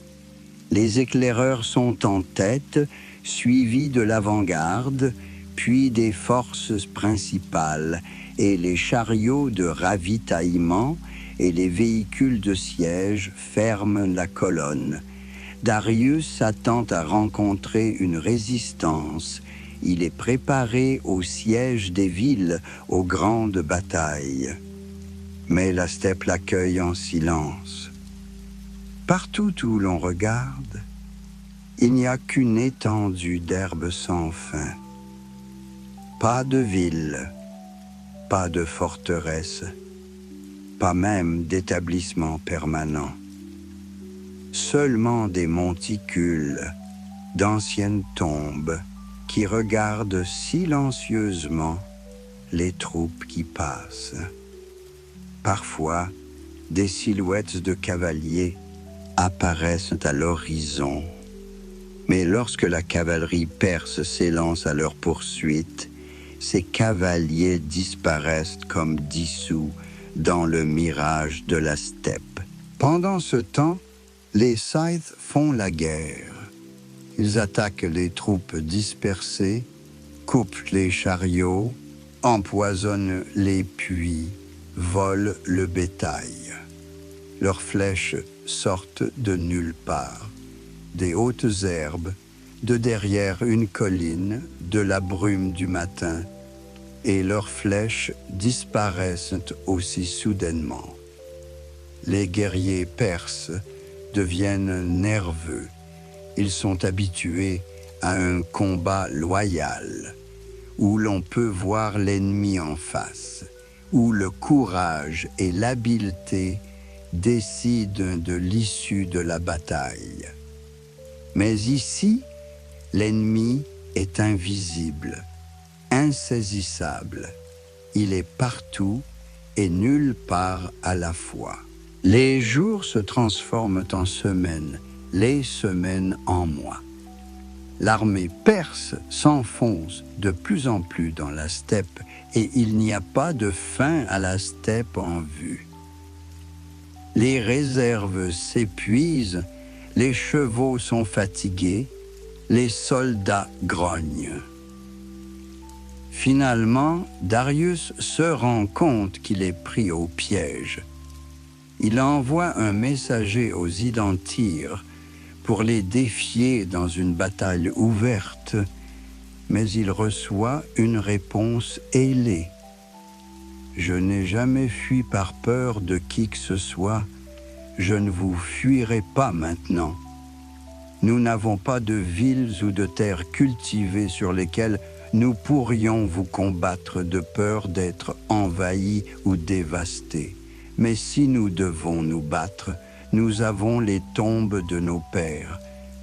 Les éclaireurs sont en tête suivi de l'avant-garde, puis des forces principales et les chariots de ravitaillement et les véhicules de siège ferment la colonne. Darius s'attend à rencontrer une résistance. Il est préparé au siège des villes, aux grandes batailles. Mais la steppe l'accueille en silence. Partout où l'on regarde, il n'y a qu'une étendue d'herbe sans fin. Pas de ville, pas de forteresse, pas même d'établissement permanent. Seulement des monticules, d'anciennes tombes qui regardent silencieusement les troupes qui passent. Parfois, des silhouettes de cavaliers apparaissent à l'horizon. Mais lorsque la cavalerie perse s'élance à leur poursuite, ces cavaliers disparaissent comme dissous dans le mirage de la steppe. Pendant ce temps, les Scythes font la guerre. Ils attaquent les troupes dispersées, coupent les chariots, empoisonnent les puits, volent le bétail. Leurs flèches sortent de nulle part, des hautes herbes, de derrière une colline, de la brume du matin, et leurs flèches disparaissent aussi soudainement. Les guerriers perses deviennent nerveux. Ils sont habitués à un combat loyal, où l'on peut voir l'ennemi en face, où le courage et l'habileté décident de l'issue de la bataille. Mais ici, l'ennemi est invisible, insaisissable. Il est partout et nulle part à la fois. Les jours se transforment en semaines, les semaines en mois. L'armée perse s'enfonce de plus en plus dans la steppe et il n'y a pas de fin à la steppe en vue. Les réserves s'épuisent, les chevaux sont fatigués, les soldats grognent. Finalement, Darius se rend compte qu'il est pris au piège. Il envoie un messager aux Identires pour les défier dans une bataille ouverte, mais il reçoit une réponse ailée. « Je n'ai jamais fui par peur de qui que ce soit, je ne vous fuirai pas maintenant. Nous n'avons pas de villes ou de terres cultivées sur lesquelles nous pourrions vous combattre de peur d'être envahis ou dévastés. Mais si nous devons nous battre, nous avons les tombes de nos pères.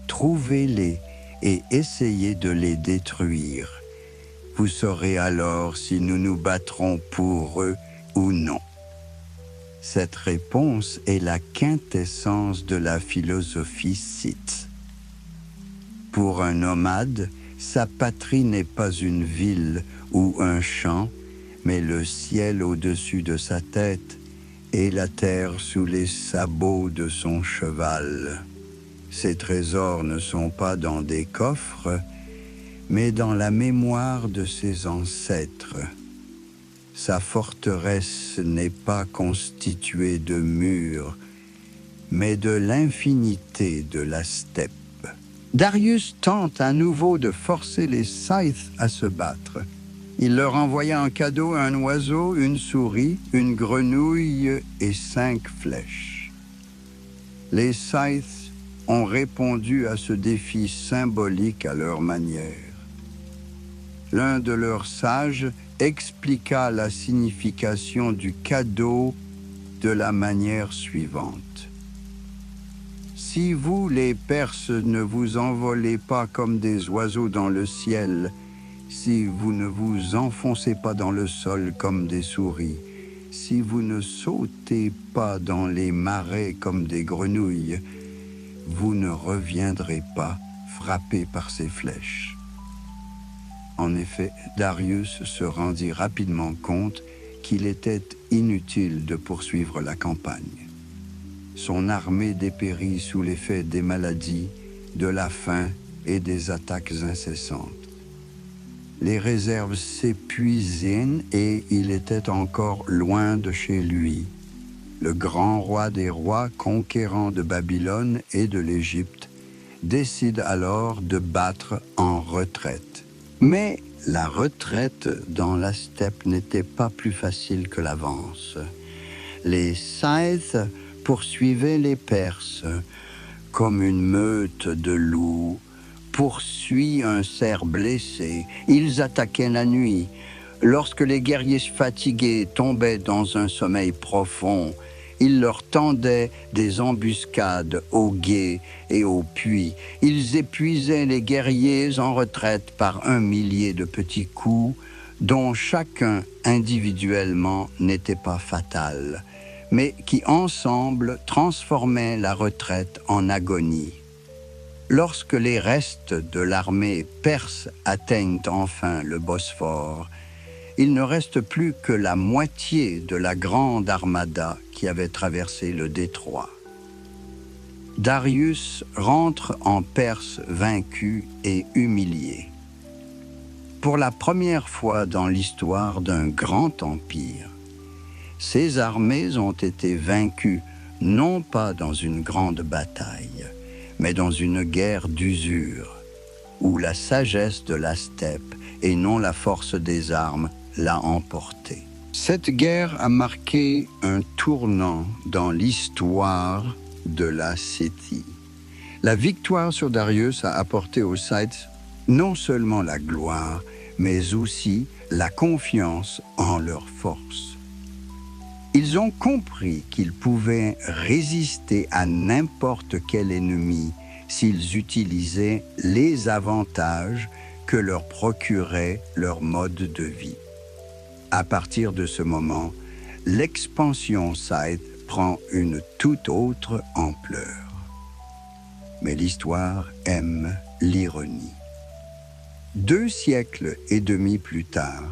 Trouvez-les et essayez de les détruire. Vous saurez alors si nous nous battrons pour eux ou non. » Cette réponse est la quintessence de la philosophie scythe. Pour un nomade, sa patrie n'est pas une ville ou un champ, mais le ciel au-dessus de sa tête et la terre sous les sabots de son cheval. Ses trésors ne sont pas dans des coffres, mais dans la mémoire de ses ancêtres. Sa forteresse n'est pas constituée de murs, mais de l'infinité de la steppe. Darius tente à nouveau de forcer les Scythes à se battre. Il leur envoya en cadeau un oiseau, une souris, une grenouille et 5 flèches. Les Scythes ont répondu à ce défi symbolique à leur manière. L'un de leurs sages expliqua la signification du cadeau de la manière suivante. Si vous, les Perses, ne vous envolez pas comme des oiseaux dans le ciel, si vous ne vous enfoncez pas dans le sol comme des souris, si vous ne sautez pas dans les marais comme des grenouilles, vous ne reviendrez pas frappés par ces flèches. En effet, Darius se rendit rapidement compte qu'il était inutile de poursuivre la campagne. Son armée dépérit sous l'effet des maladies, de la faim et des attaques incessantes. Les réserves s'épuisaient et il était encore loin de chez lui. Le grand roi des rois, conquérant de Babylone et de l'Égypte, décide alors de battre en retraite. Mais la retraite dans la steppe n'était pas plus facile que l'avance. Les Scythes poursuivaient les Perses comme une meute de loups poursuit un cerf blessé. Ils attaquaient la nuit. Lorsque les guerriers fatigués tombaient dans un sommeil profond, ils leur tendaient des embuscades aux gués et aux puits. Ils épuisaient les guerriers en retraite par 1 millier de petits coups, dont chacun individuellement n'était pas fatal, mais qui ensemble transformaient la retraite en agonie. Lorsque les restes de l'armée perse atteignent enfin le Bosphore, il ne reste plus que la moitié de la grande armada qui avait traversé le détroit. Darius rentre en Perse vaincu et humilié. Pour la première fois dans l'histoire d'un grand empire, ses armées ont été vaincues non pas dans une grande bataille, mais dans une guerre d'usure, où la sagesse de la steppe et non la force des armes l'a emporté. Cette guerre a marqué un tournant dans l'histoire de la Scythie. La victoire sur Darius a apporté aux Scythes non seulement la gloire, mais aussi la confiance en leur force. Ils ont compris qu'ils pouvaient résister à n'importe quel ennemi s'ils utilisaient les avantages que leur procurait leur mode de vie. À partir de ce moment, l'expansion scythe prend une toute autre ampleur. Mais l'histoire aime l'ironie. 2 siècles et demi plus tard,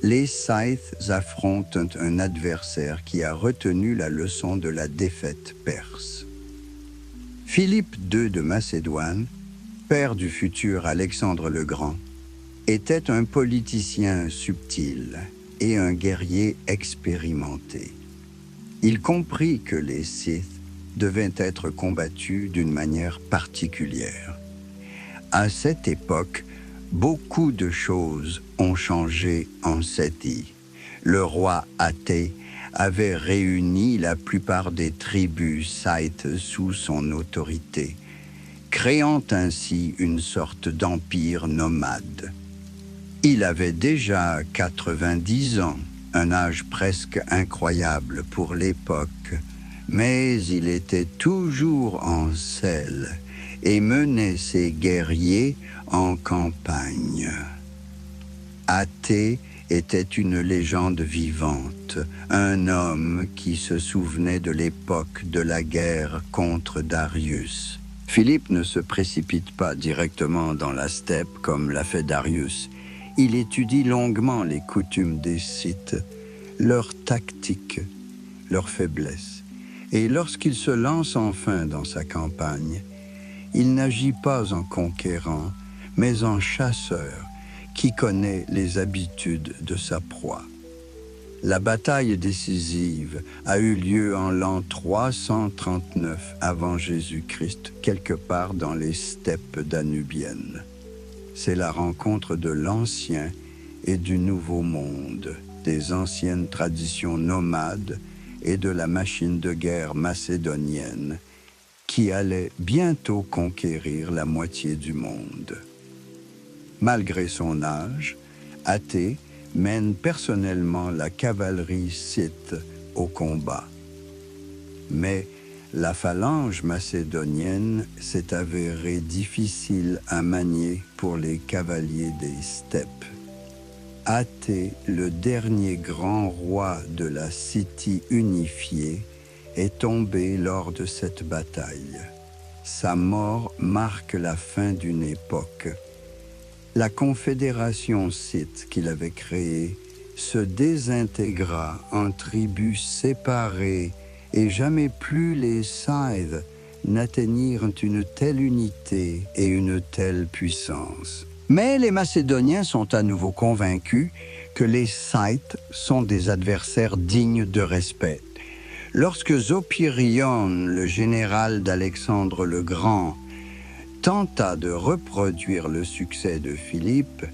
les Scythes affrontent un adversaire qui a retenu la leçon de la défaite perse. Philippe II de Macédoine, père du futur Alexandre le Grand, était un politicien subtil et un guerrier expérimenté. Il comprit que les Scythes devaient être combattus d'une manière particulière. À cette époque, beaucoup de choses ont changé en Scythie. Le roi Athée avait réuni la plupart des tribus scythes sous son autorité, créant ainsi une sorte d'empire nomade. Il avait déjà 90 ans, un âge presque incroyable pour l'époque, mais il était toujours en selle et menait ses guerriers en campagne. Athée était une légende vivante, un homme qui se souvenait de l'époque de la guerre contre Darius. Philippe ne se précipite pas directement dans la steppe comme l'a fait Darius. Il étudie longuement les coutumes des Scythes, leurs tactiques, leurs faiblesses. Et lorsqu'il se lance enfin dans sa campagne, il n'agit pas en conquérant, mais en chasseur qui connaît les habitudes de sa proie. La bataille décisive a eu lieu en l'an 339 avant Jésus-Christ, quelque part dans les steppes danubiennes. C'est la rencontre de l'Ancien et du Nouveau Monde, des anciennes traditions nomades et de la machine de guerre macédonienne qui allait bientôt conquérir la moitié du monde. Malgré son âge, Athée mène personnellement la cavalerie scythe au combat. Mais la phalange macédonienne s'est avérée difficile à manier pour les cavaliers des steppes. Athée, le dernier grand roi de la Scythie unifiée, est tombé lors de cette bataille. Sa mort marque la fin d'une époque. La confédération scythe qu'il avait créée se désintégra en tribus séparées et jamais plus les Scythes n'atteignirent une telle unité et une telle puissance. Mais les Macédoniens sont à nouveau convaincus que les Scythes sont des adversaires dignes de respect. Lorsque Zopyrion, le général d'Alexandre le Grand, tenta de reproduire le succès de Philippe,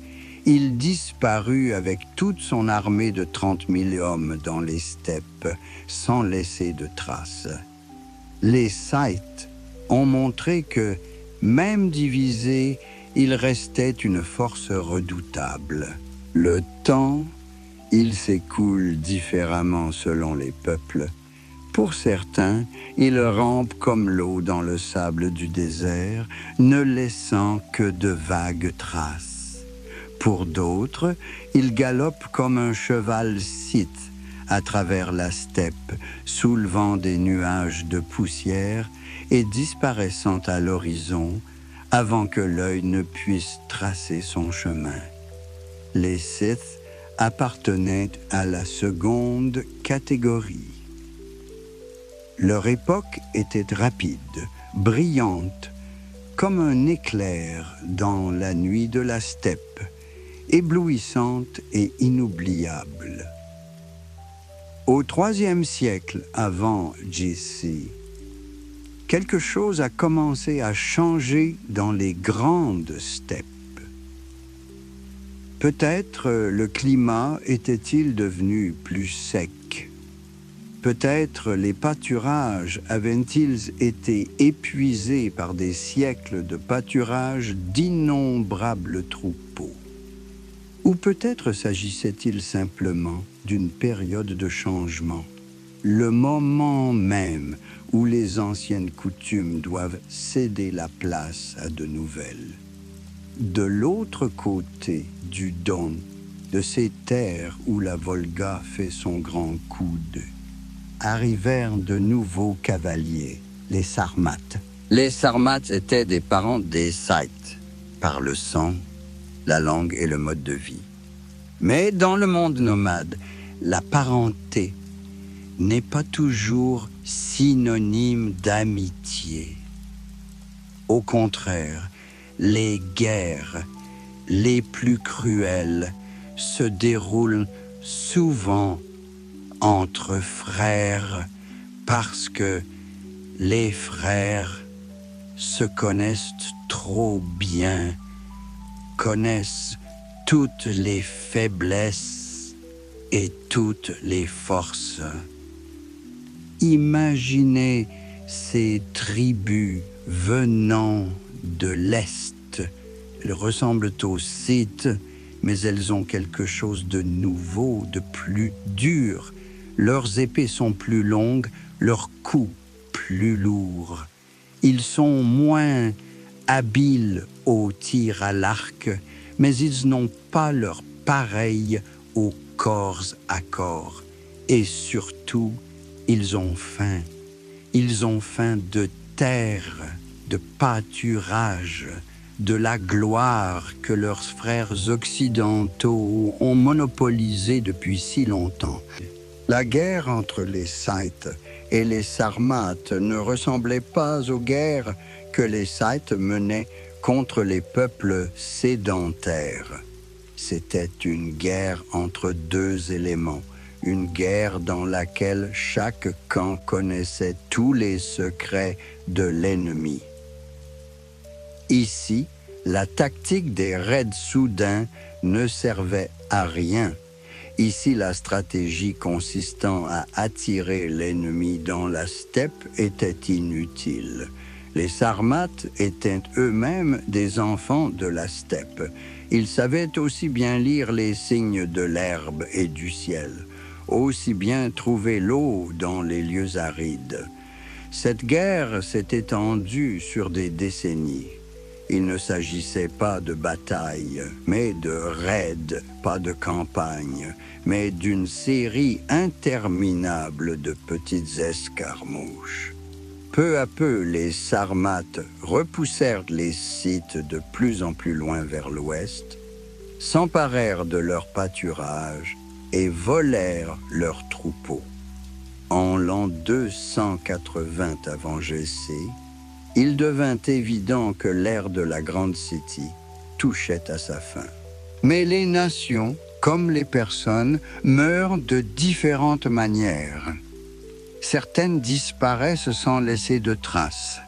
il disparut avec toute son armée de 30 000 hommes dans les steppes, sans laisser de traces. Les Scythes ont montré que, même divisés, il restait une force redoutable. Le temps, il s'écoule différemment selon les peuples. Pour certains, ils rampent comme l'eau dans le sable du désert, ne laissant que de vagues traces. Pour d'autres, ils galopent comme un cheval scythe à travers la steppe, soulevant des nuages de poussière et disparaissant à l'horizon avant que l'œil ne puisse tracer son chemin. Les Scythes appartenaient à la seconde catégorie. Leur époque était rapide, brillante, comme un éclair dans la nuit de la steppe, éblouissante et inoubliable. Au IIIe siècle avant J.C., quelque chose a commencé à changer dans les grandes steppes. Peut-être le climat était-il devenu plus sec. Peut-être les pâturages avaient-ils été épuisés par des siècles de pâturage d'innombrables troupeaux. Ou peut-être s'agissait-il simplement d'une période de changement, le moment même où les anciennes coutumes doivent céder la place à de nouvelles. De l'autre côté du Don, de ces terres où la Volga fait son grand coude, arrivèrent de nouveaux cavaliers, les Sarmates. Les Sarmates étaient des parents des Scythes, par le sang, la langue et le mode de vie. Mais dans le monde nomade, la parenté n'est pas toujours synonyme d'amitié. Au contraire, les guerres les plus cruelles se déroulent souvent entre frères parce que les frères se connaissent trop bien, connaissent toutes les faiblesses et toutes les forces. Imaginez ces tribus venant de l'Est. Elles ressemblent aux Scythes, mais elles ont quelque chose de nouveau, de plus dur. Leurs épées sont plus longues, leurs coups plus lourds. Ils sont moins habiles au tir à l'arc, mais ils n'ont pas leur pareil au corps à corps. Et surtout, ils ont faim. Ils ont faim de terre, de pâturage, de la gloire que leurs frères occidentaux ont monopolisée depuis si longtemps. La guerre entre les Scythes et les Sarmates ne ressemblait pas aux guerres que les Scythes menaient contre les peuples sédentaires. C'était une guerre entre deux éléments, une guerre dans laquelle chaque camp connaissait tous les secrets de l'ennemi. Ici, la tactique des raids soudains ne servait à rien. Ici, la stratégie consistant à attirer l'ennemi dans la steppe était inutile. Les Sarmates étaient eux-mêmes des enfants de la steppe. Ils savaient aussi bien lire les signes de l'herbe et du ciel, aussi bien trouver l'eau dans les lieux arides. Cette guerre s'est étendue sur des décennies. Il ne s'agissait pas de bataille, mais de raids, pas de campagne, mais d'une série interminable de petites escarmouches. Peu à peu, les Sarmates repoussèrent les Scythes de plus en plus loin vers l'ouest, s'emparèrent de leur pâturage et volèrent leurs troupeaux. En l'an 280 avant J.C., il devint évident que l'ère de la Grande City touchait à sa fin. Mais les nations, comme les personnes, meurent de différentes manières. Certaines disparaissent sans laisser de traces,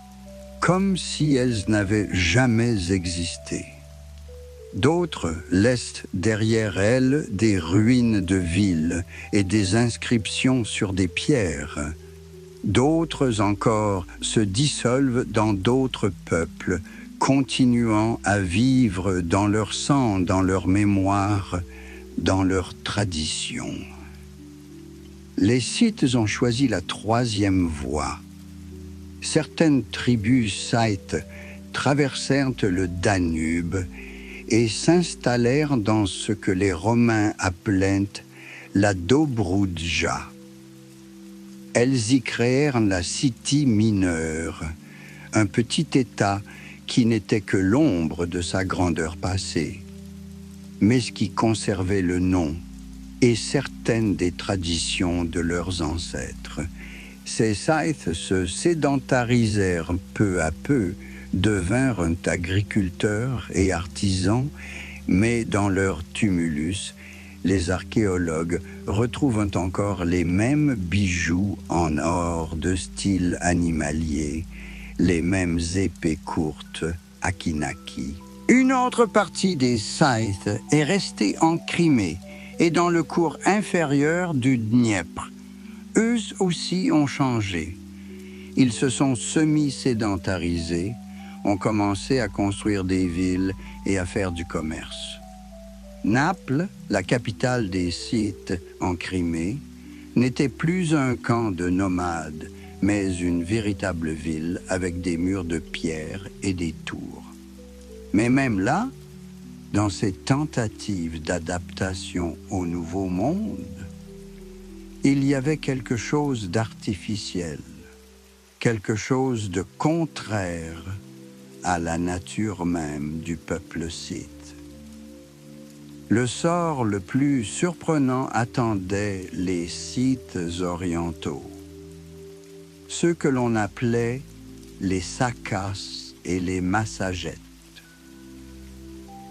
comme si elles n'avaient jamais existé. D'autres laissent derrière elles des ruines de villes et des inscriptions sur des pierres. D'autres encore se dissolvent dans d'autres peuples, continuant à vivre dans leur sang, dans leur mémoire, dans leur tradition. Les Scythes ont choisi la troisième voie. Certaines tribus scythes traversèrent le Danube et s'installèrent dans ce que les Romains appelaient la Dobroudja. Elles y créèrent la City mineure, un petit État qui n'était que l'ombre de sa grandeur passée, mais qui conservait le nom et certaines des traditions de leurs ancêtres. Ces Scythes se sédentarisèrent peu à peu, devinrent agriculteurs et artisans, mais dans leur tumulus, les archéologues retrouvent encore les mêmes bijoux en or de style animalier, les mêmes épées courtes, akinaki. Une autre partie des Scythes est restée en Crimée et dans le cours inférieur du Dniepr. Eux aussi ont changé. Ils se sont semi-sédentarisés, ont commencé à construire des villes et à faire du commerce. Naples, la capitale des Scythes en Crimée, n'était plus un camp de nomades, mais une véritable ville avec des murs de pierre et des tours. Mais même là, dans ces tentatives d'adaptation au nouveau monde, il y avait quelque chose d'artificiel, quelque chose de contraire à la nature même du peuple scythe. Le sort le plus surprenant attendait les Scythes orientaux, ceux que l'on appelait les Sakas et les Massagètes.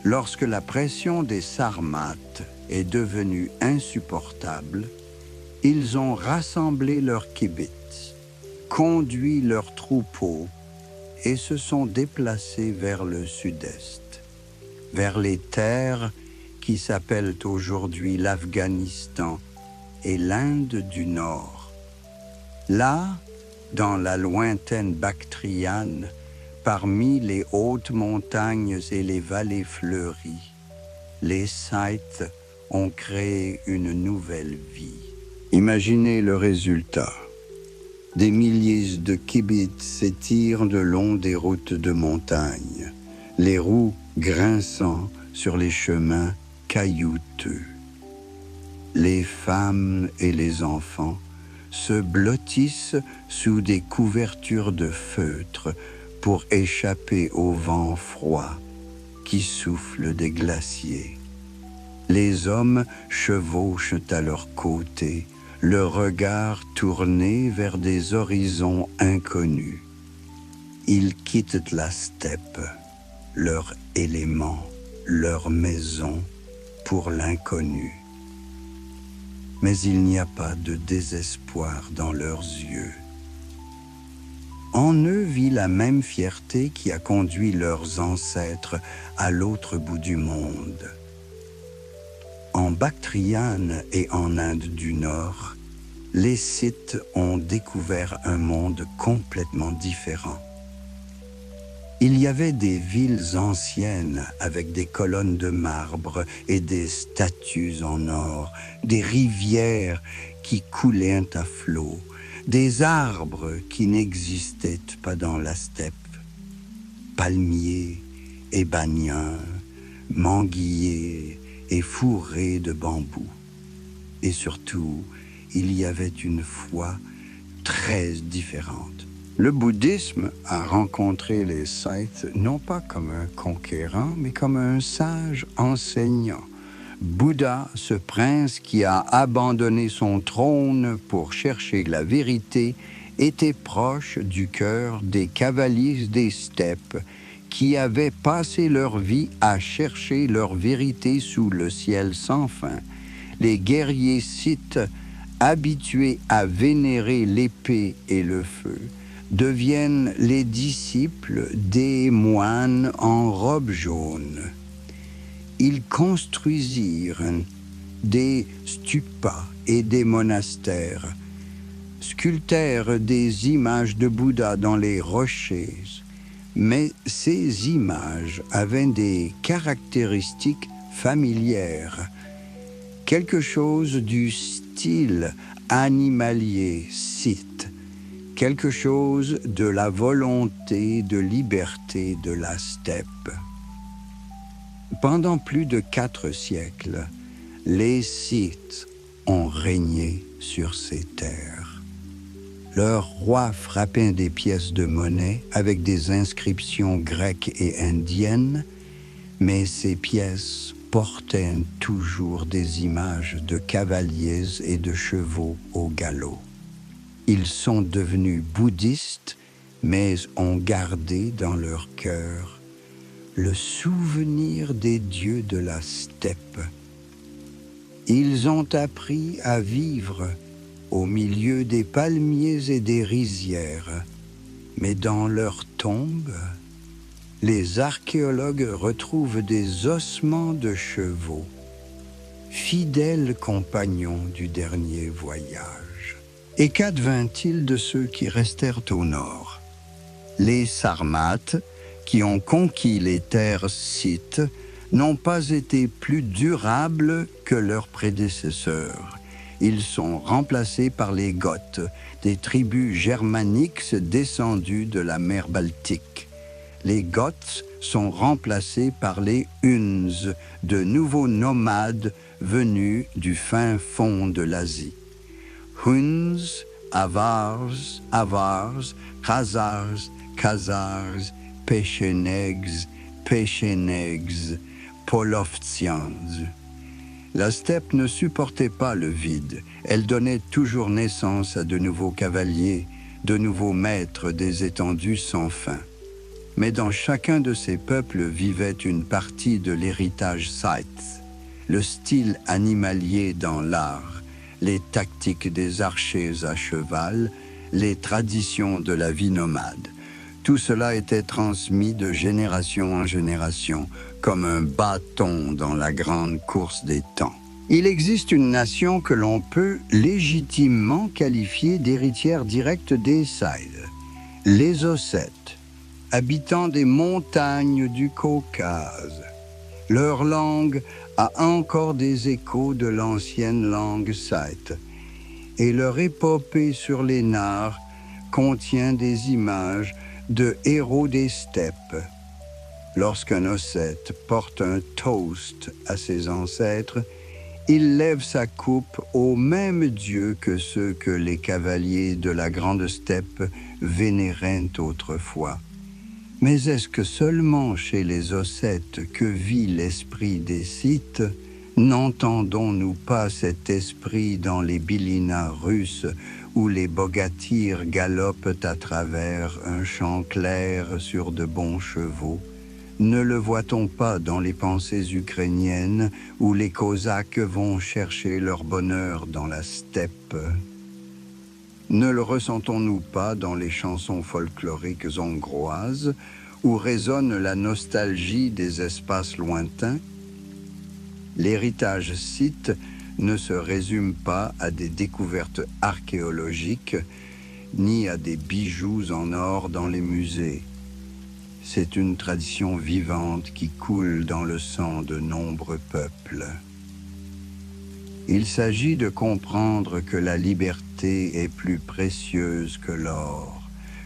Lorsque la pression des Sarmates est devenue insupportable, ils ont rassemblé leurs kibbutz, conduit leurs troupeaux et se sont déplacés vers le sud-est, vers les terres qui s'appellent aujourd'hui l'Afghanistan et l'Inde du Nord. Là, dans la lointaine Bactriane, parmi les hautes montagnes et les vallées fleuries, les Scythes ont créé une nouvelle vie. Imaginez le résultat. Des milliers de kibbutz s'étirent le long des routes de montagne, les roues grinçant sur les chemins caillouteux. Les femmes et les enfants se blottissent sous des couvertures de feutre pour échapper au vent froid qui souffle des glaciers. Les hommes chevauchent à leur côté, le regard tourné vers des horizons inconnus. Ils quittent la steppe, leur élément, leur maison, pour l'inconnu. Mais il n'y a pas de désespoir dans leurs yeux. En eux vit la même fierté qui a conduit leurs ancêtres à l'autre bout du monde. En Bactriane et en Inde du Nord, les Scythes ont découvert un monde complètement différent. Il y avait des villes anciennes avec des colonnes de marbre et des statues en or, des rivières qui coulaient à flot, des arbres qui n'existaient pas dans la steppe, palmiers et baniens, manguiers et fourrés de bambou. Et surtout, il y avait une foi très différente. Le bouddhisme a rencontré les Scythes non pas comme un conquérant, mais comme un sage enseignant. Bouddha, ce prince qui a abandonné son trône pour chercher la vérité était proche du cœur des cavaliers des steppes qui avaient passé leur vie à chercher leur vérité sous le ciel sans fin. Les guerriers scythes, habitués à vénérer l'épée et le feu, deviennent les disciples des moines en robe jaune. Ils construisirent des stupas et des monastères, sculptèrent des images de Bouddha dans les rochers, mais ces images avaient des caractéristiques familières, quelque chose du style animalier scythe, quelque chose de la volonté de liberté de la steppe. Pendant plus de 4 siècles, les Scythes ont régné sur ces terres. Leurs rois frappaient des pièces de monnaie avec des inscriptions grecques et indiennes, mais ces pièces portaient toujours des images de cavaliers et de chevaux au galop. Ils sont devenus bouddhistes, mais ont gardé dans leur cœur le souvenir des dieux de la steppe. Ils ont appris à vivre au milieu des palmiers et des rizières, mais dans leurs tombes, les archéologues retrouvent des ossements de chevaux, fidèles compagnons du dernier voyage. Et qu'advint-il de ceux qui restèrent au nord? Les Sarmates, qui ont conquis les terres scythes, n'ont pas été plus durables que leurs prédécesseurs. Ils sont remplacés par les Goths, des tribus germaniques descendues de la mer Baltique. Les Goths sont remplacés par les Huns, de nouveaux nomades venus du fin fond de l'Asie. Huns, Avars, Khazars, Pechenegs, Polovtsians. La steppe ne supportait pas le vide. Elle donnait toujours naissance à de nouveaux cavaliers, de nouveaux maîtres des étendues sans fin. Mais dans chacun de ces peuples vivait une partie de l'héritage scythe, le style animalier dans l'art, les tactiques des archers à cheval, les traditions de la vie nomade. Tout cela était transmis de génération en génération, comme un bâton dans la grande course des temps. Il existe une nation que l'on peut légitimement qualifier d'héritière directe des Scythes, les Ossètes, habitants des montagnes du Caucase. Leur langue a encore des échos de l'ancienne langue scythe, et leur épopée sur les nards contient des images de héros des steppes. Lorsqu'un Ossète porte un toast à ses ancêtres, il lève sa coupe au même dieu que ceux que les cavaliers de la grande steppe vénéraient autrefois. Mais est-ce que seulement chez les Ossètes que vit l'esprit des Scythes? N'entendons-nous pas cet esprit dans les Bilinas russes où les bogatirs galopent à travers un champ clair sur de bons chevaux? Ne le voit-on pas dans les pensées ukrainiennes où les Cosaques vont chercher leur bonheur dans la steppe? Ne le ressentons-nous pas dans les chansons folkloriques hongroises où résonne la nostalgie des espaces lointains? L'héritage scythe ne se résume pas à des découvertes archéologiques ni à des bijoux en or dans les musées. C'est une tradition vivante qui coule dans le sang de nombreux peuples. Il s'agit de comprendre que la liberté est plus précieuse que l'or,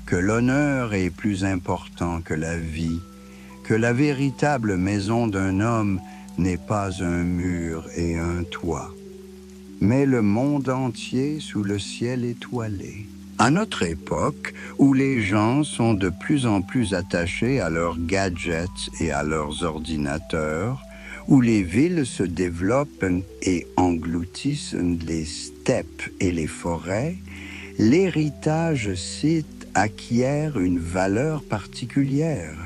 que l'honneur est plus important que la vie, que la véritable maison d'un homme n'est pas un mur et un toit, mais le monde entier sous le ciel étoilé. À notre époque, où les gens sont de plus en plus attachés à leurs gadgets et à leurs ordinateurs, où les villes se développent et engloutissent les steppes et les forêts, l'héritage scythe acquiert une valeur particulière.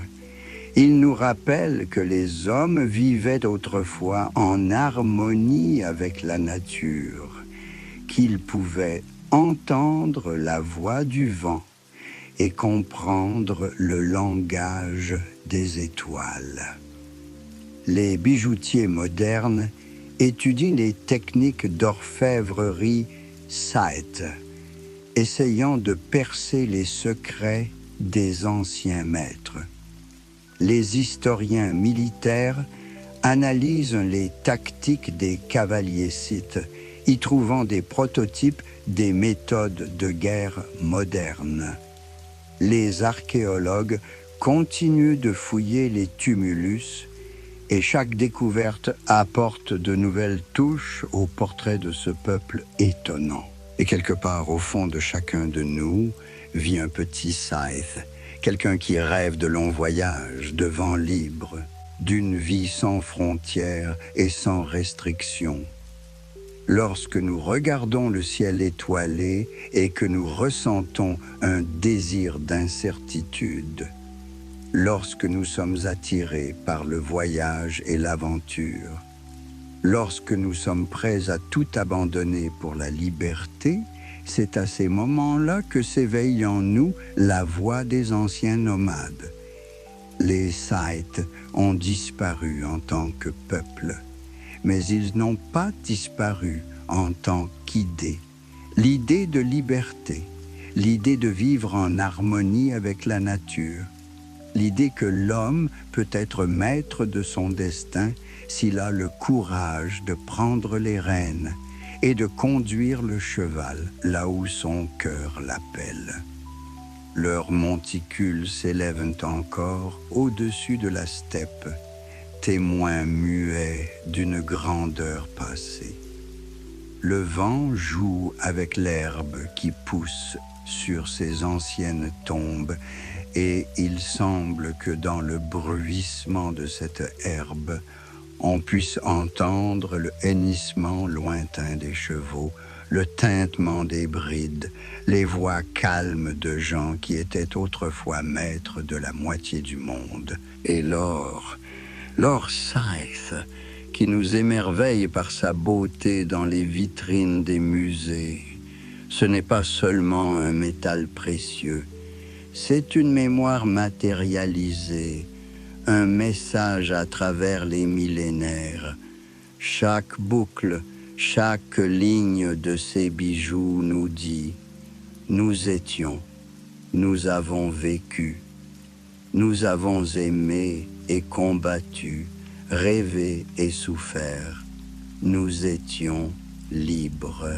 Il nous rappelle que les hommes vivaient autrefois en harmonie avec la nature, qu'ils pouvaient entendre la voix du vent et comprendre le langage des étoiles. Les bijoutiers modernes étudient les techniques d'orfèvrerie scythe, essayant de percer les secrets des anciens maîtres. Les historiens militaires analysent les tactiques des cavaliers scythes, y trouvant des prototypes des méthodes de guerre modernes. Les archéologues continuent de fouiller les tumulus et chaque découverte apporte de nouvelles touches au portrait de ce peuple étonnant. Et quelque part au fond de chacun de nous vit un petit scythe, quelqu'un qui rêve de longs voyages, de vents libres, d'une vie sans frontières et sans restrictions. Lorsque nous regardons le ciel étoilé et que nous ressentons un désir d'incertitude, lorsque nous sommes attirés par le voyage et l'aventure, lorsque nous sommes prêts à tout abandonner pour la liberté, c'est à ces moments-là que s'éveille en nous la voix des anciens nomades. Les Scythes ont disparu en tant que peuple, mais ils n'ont pas disparu en tant qu'idée. L'idée de liberté, l'idée de vivre en harmonie avec la nature, l'idée que l'homme peut être maître de son destin s'il a le courage de prendre les rênes et de conduire le cheval là où son cœur l'appelle. Leurs monticules s'élèvent encore au-dessus de la steppe, témoins muets d'une grandeur passée. Le vent joue avec l'herbe qui pousse sur ces anciennes tombes et il semble que dans le bruissement de cette herbe, on puisse entendre le hennissement lointain des chevaux, le tintement des brides, les voix calmes de gens qui étaient autrefois maîtres de la moitié du monde. Et l'or Scythe, qui nous émerveille par sa beauté dans les vitrines des musées, ce n'est pas seulement un métal précieux, c'est une mémoire matérialisée, un message à travers les millénaires. Chaque boucle, chaque ligne de ces bijoux nous dit « Nous étions, nous avons vécu, nous avons aimé et combattu, rêvé et souffert, nous étions libres ».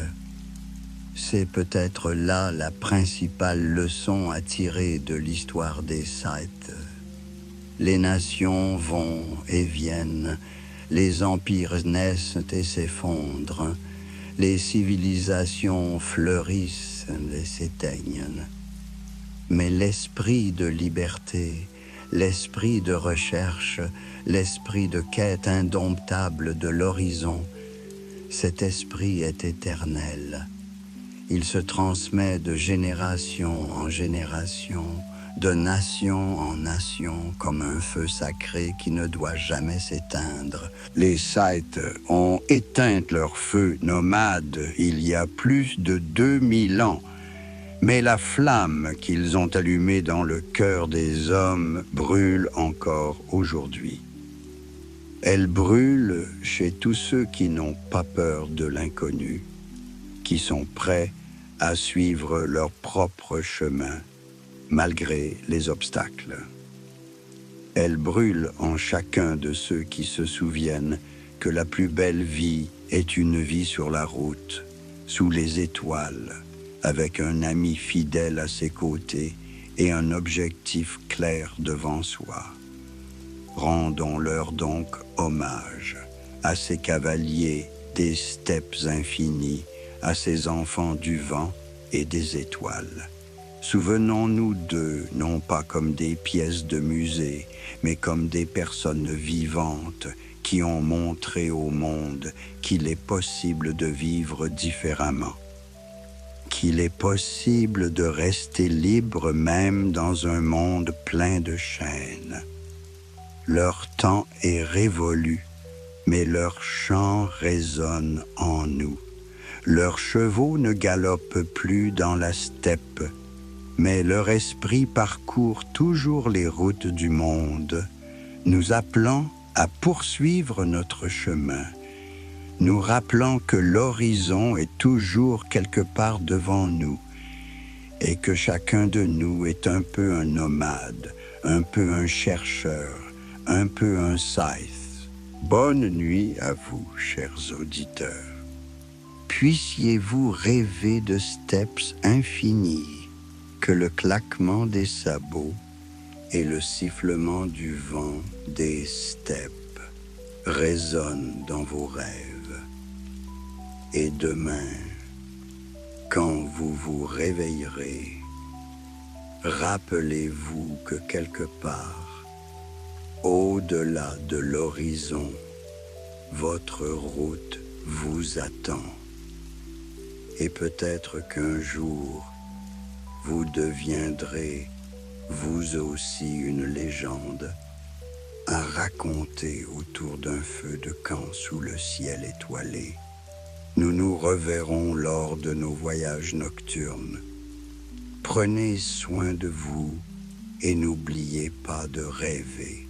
C'est peut-être là la principale leçon à tirer de l'histoire des Scythes. Les nations vont et viennent, les empires naissent et s'effondrent, les civilisations fleurissent et s'éteignent. Mais l'esprit de liberté, l'esprit de recherche, l'esprit de quête indomptable de l'horizon, cet esprit est éternel. Il se transmet de génération en génération, de nation en nation, comme un feu sacré qui ne doit jamais s'éteindre. Les Scythes ont éteint leur feu nomade il y a plus de 2000 ans, mais la flamme qu'ils ont allumée dans le cœur des hommes brûle encore aujourd'hui. Elle brûle chez tous ceux qui n'ont pas peur de l'inconnu, qui sont prêts à suivre leur propre chemin, malgré les obstacles. Elle brûle en chacun de ceux qui se souviennent que la plus belle vie est une vie sur la route, sous les étoiles, avec un ami fidèle à ses côtés et un objectif clair devant soi. Rendons-leur donc hommage à ces cavaliers des steppes infinies, à ces enfants du vent et des étoiles. Souvenons-nous d'eux, non pas comme des pièces de musée, mais comme des personnes vivantes qui ont montré au monde qu'il est possible de vivre différemment. qu'il est possible de rester libre même dans un monde plein de chaînes. Leur temps est révolu, mais leur chant résonne en nous. Leurs chevaux ne galopent plus dans la steppe, mais leur esprit parcourt toujours les routes du monde, nous appelant à poursuivre notre chemin, nous rappelant que l'horizon est toujours quelque part devant nous et que chacun de nous est un peu un nomade, un peu un chercheur, un peu un scythe. Bonne nuit à vous, chers auditeurs. Puissiez-vous rêver de steppes infinies, que le claquement des sabots et le sifflement du vent des steppes résonnent dans vos rêves. Et demain, quand vous vous réveillerez, rappelez-vous que quelque part, au-delà de l'horizon, votre route vous attend. Et peut-être qu'un jour, vous deviendrez, vous aussi, une légende à raconter autour d'un feu de camp sous le ciel étoilé. Nous nous reverrons lors de nos voyages nocturnes. Prenez soin de vous et n'oubliez pas de rêver.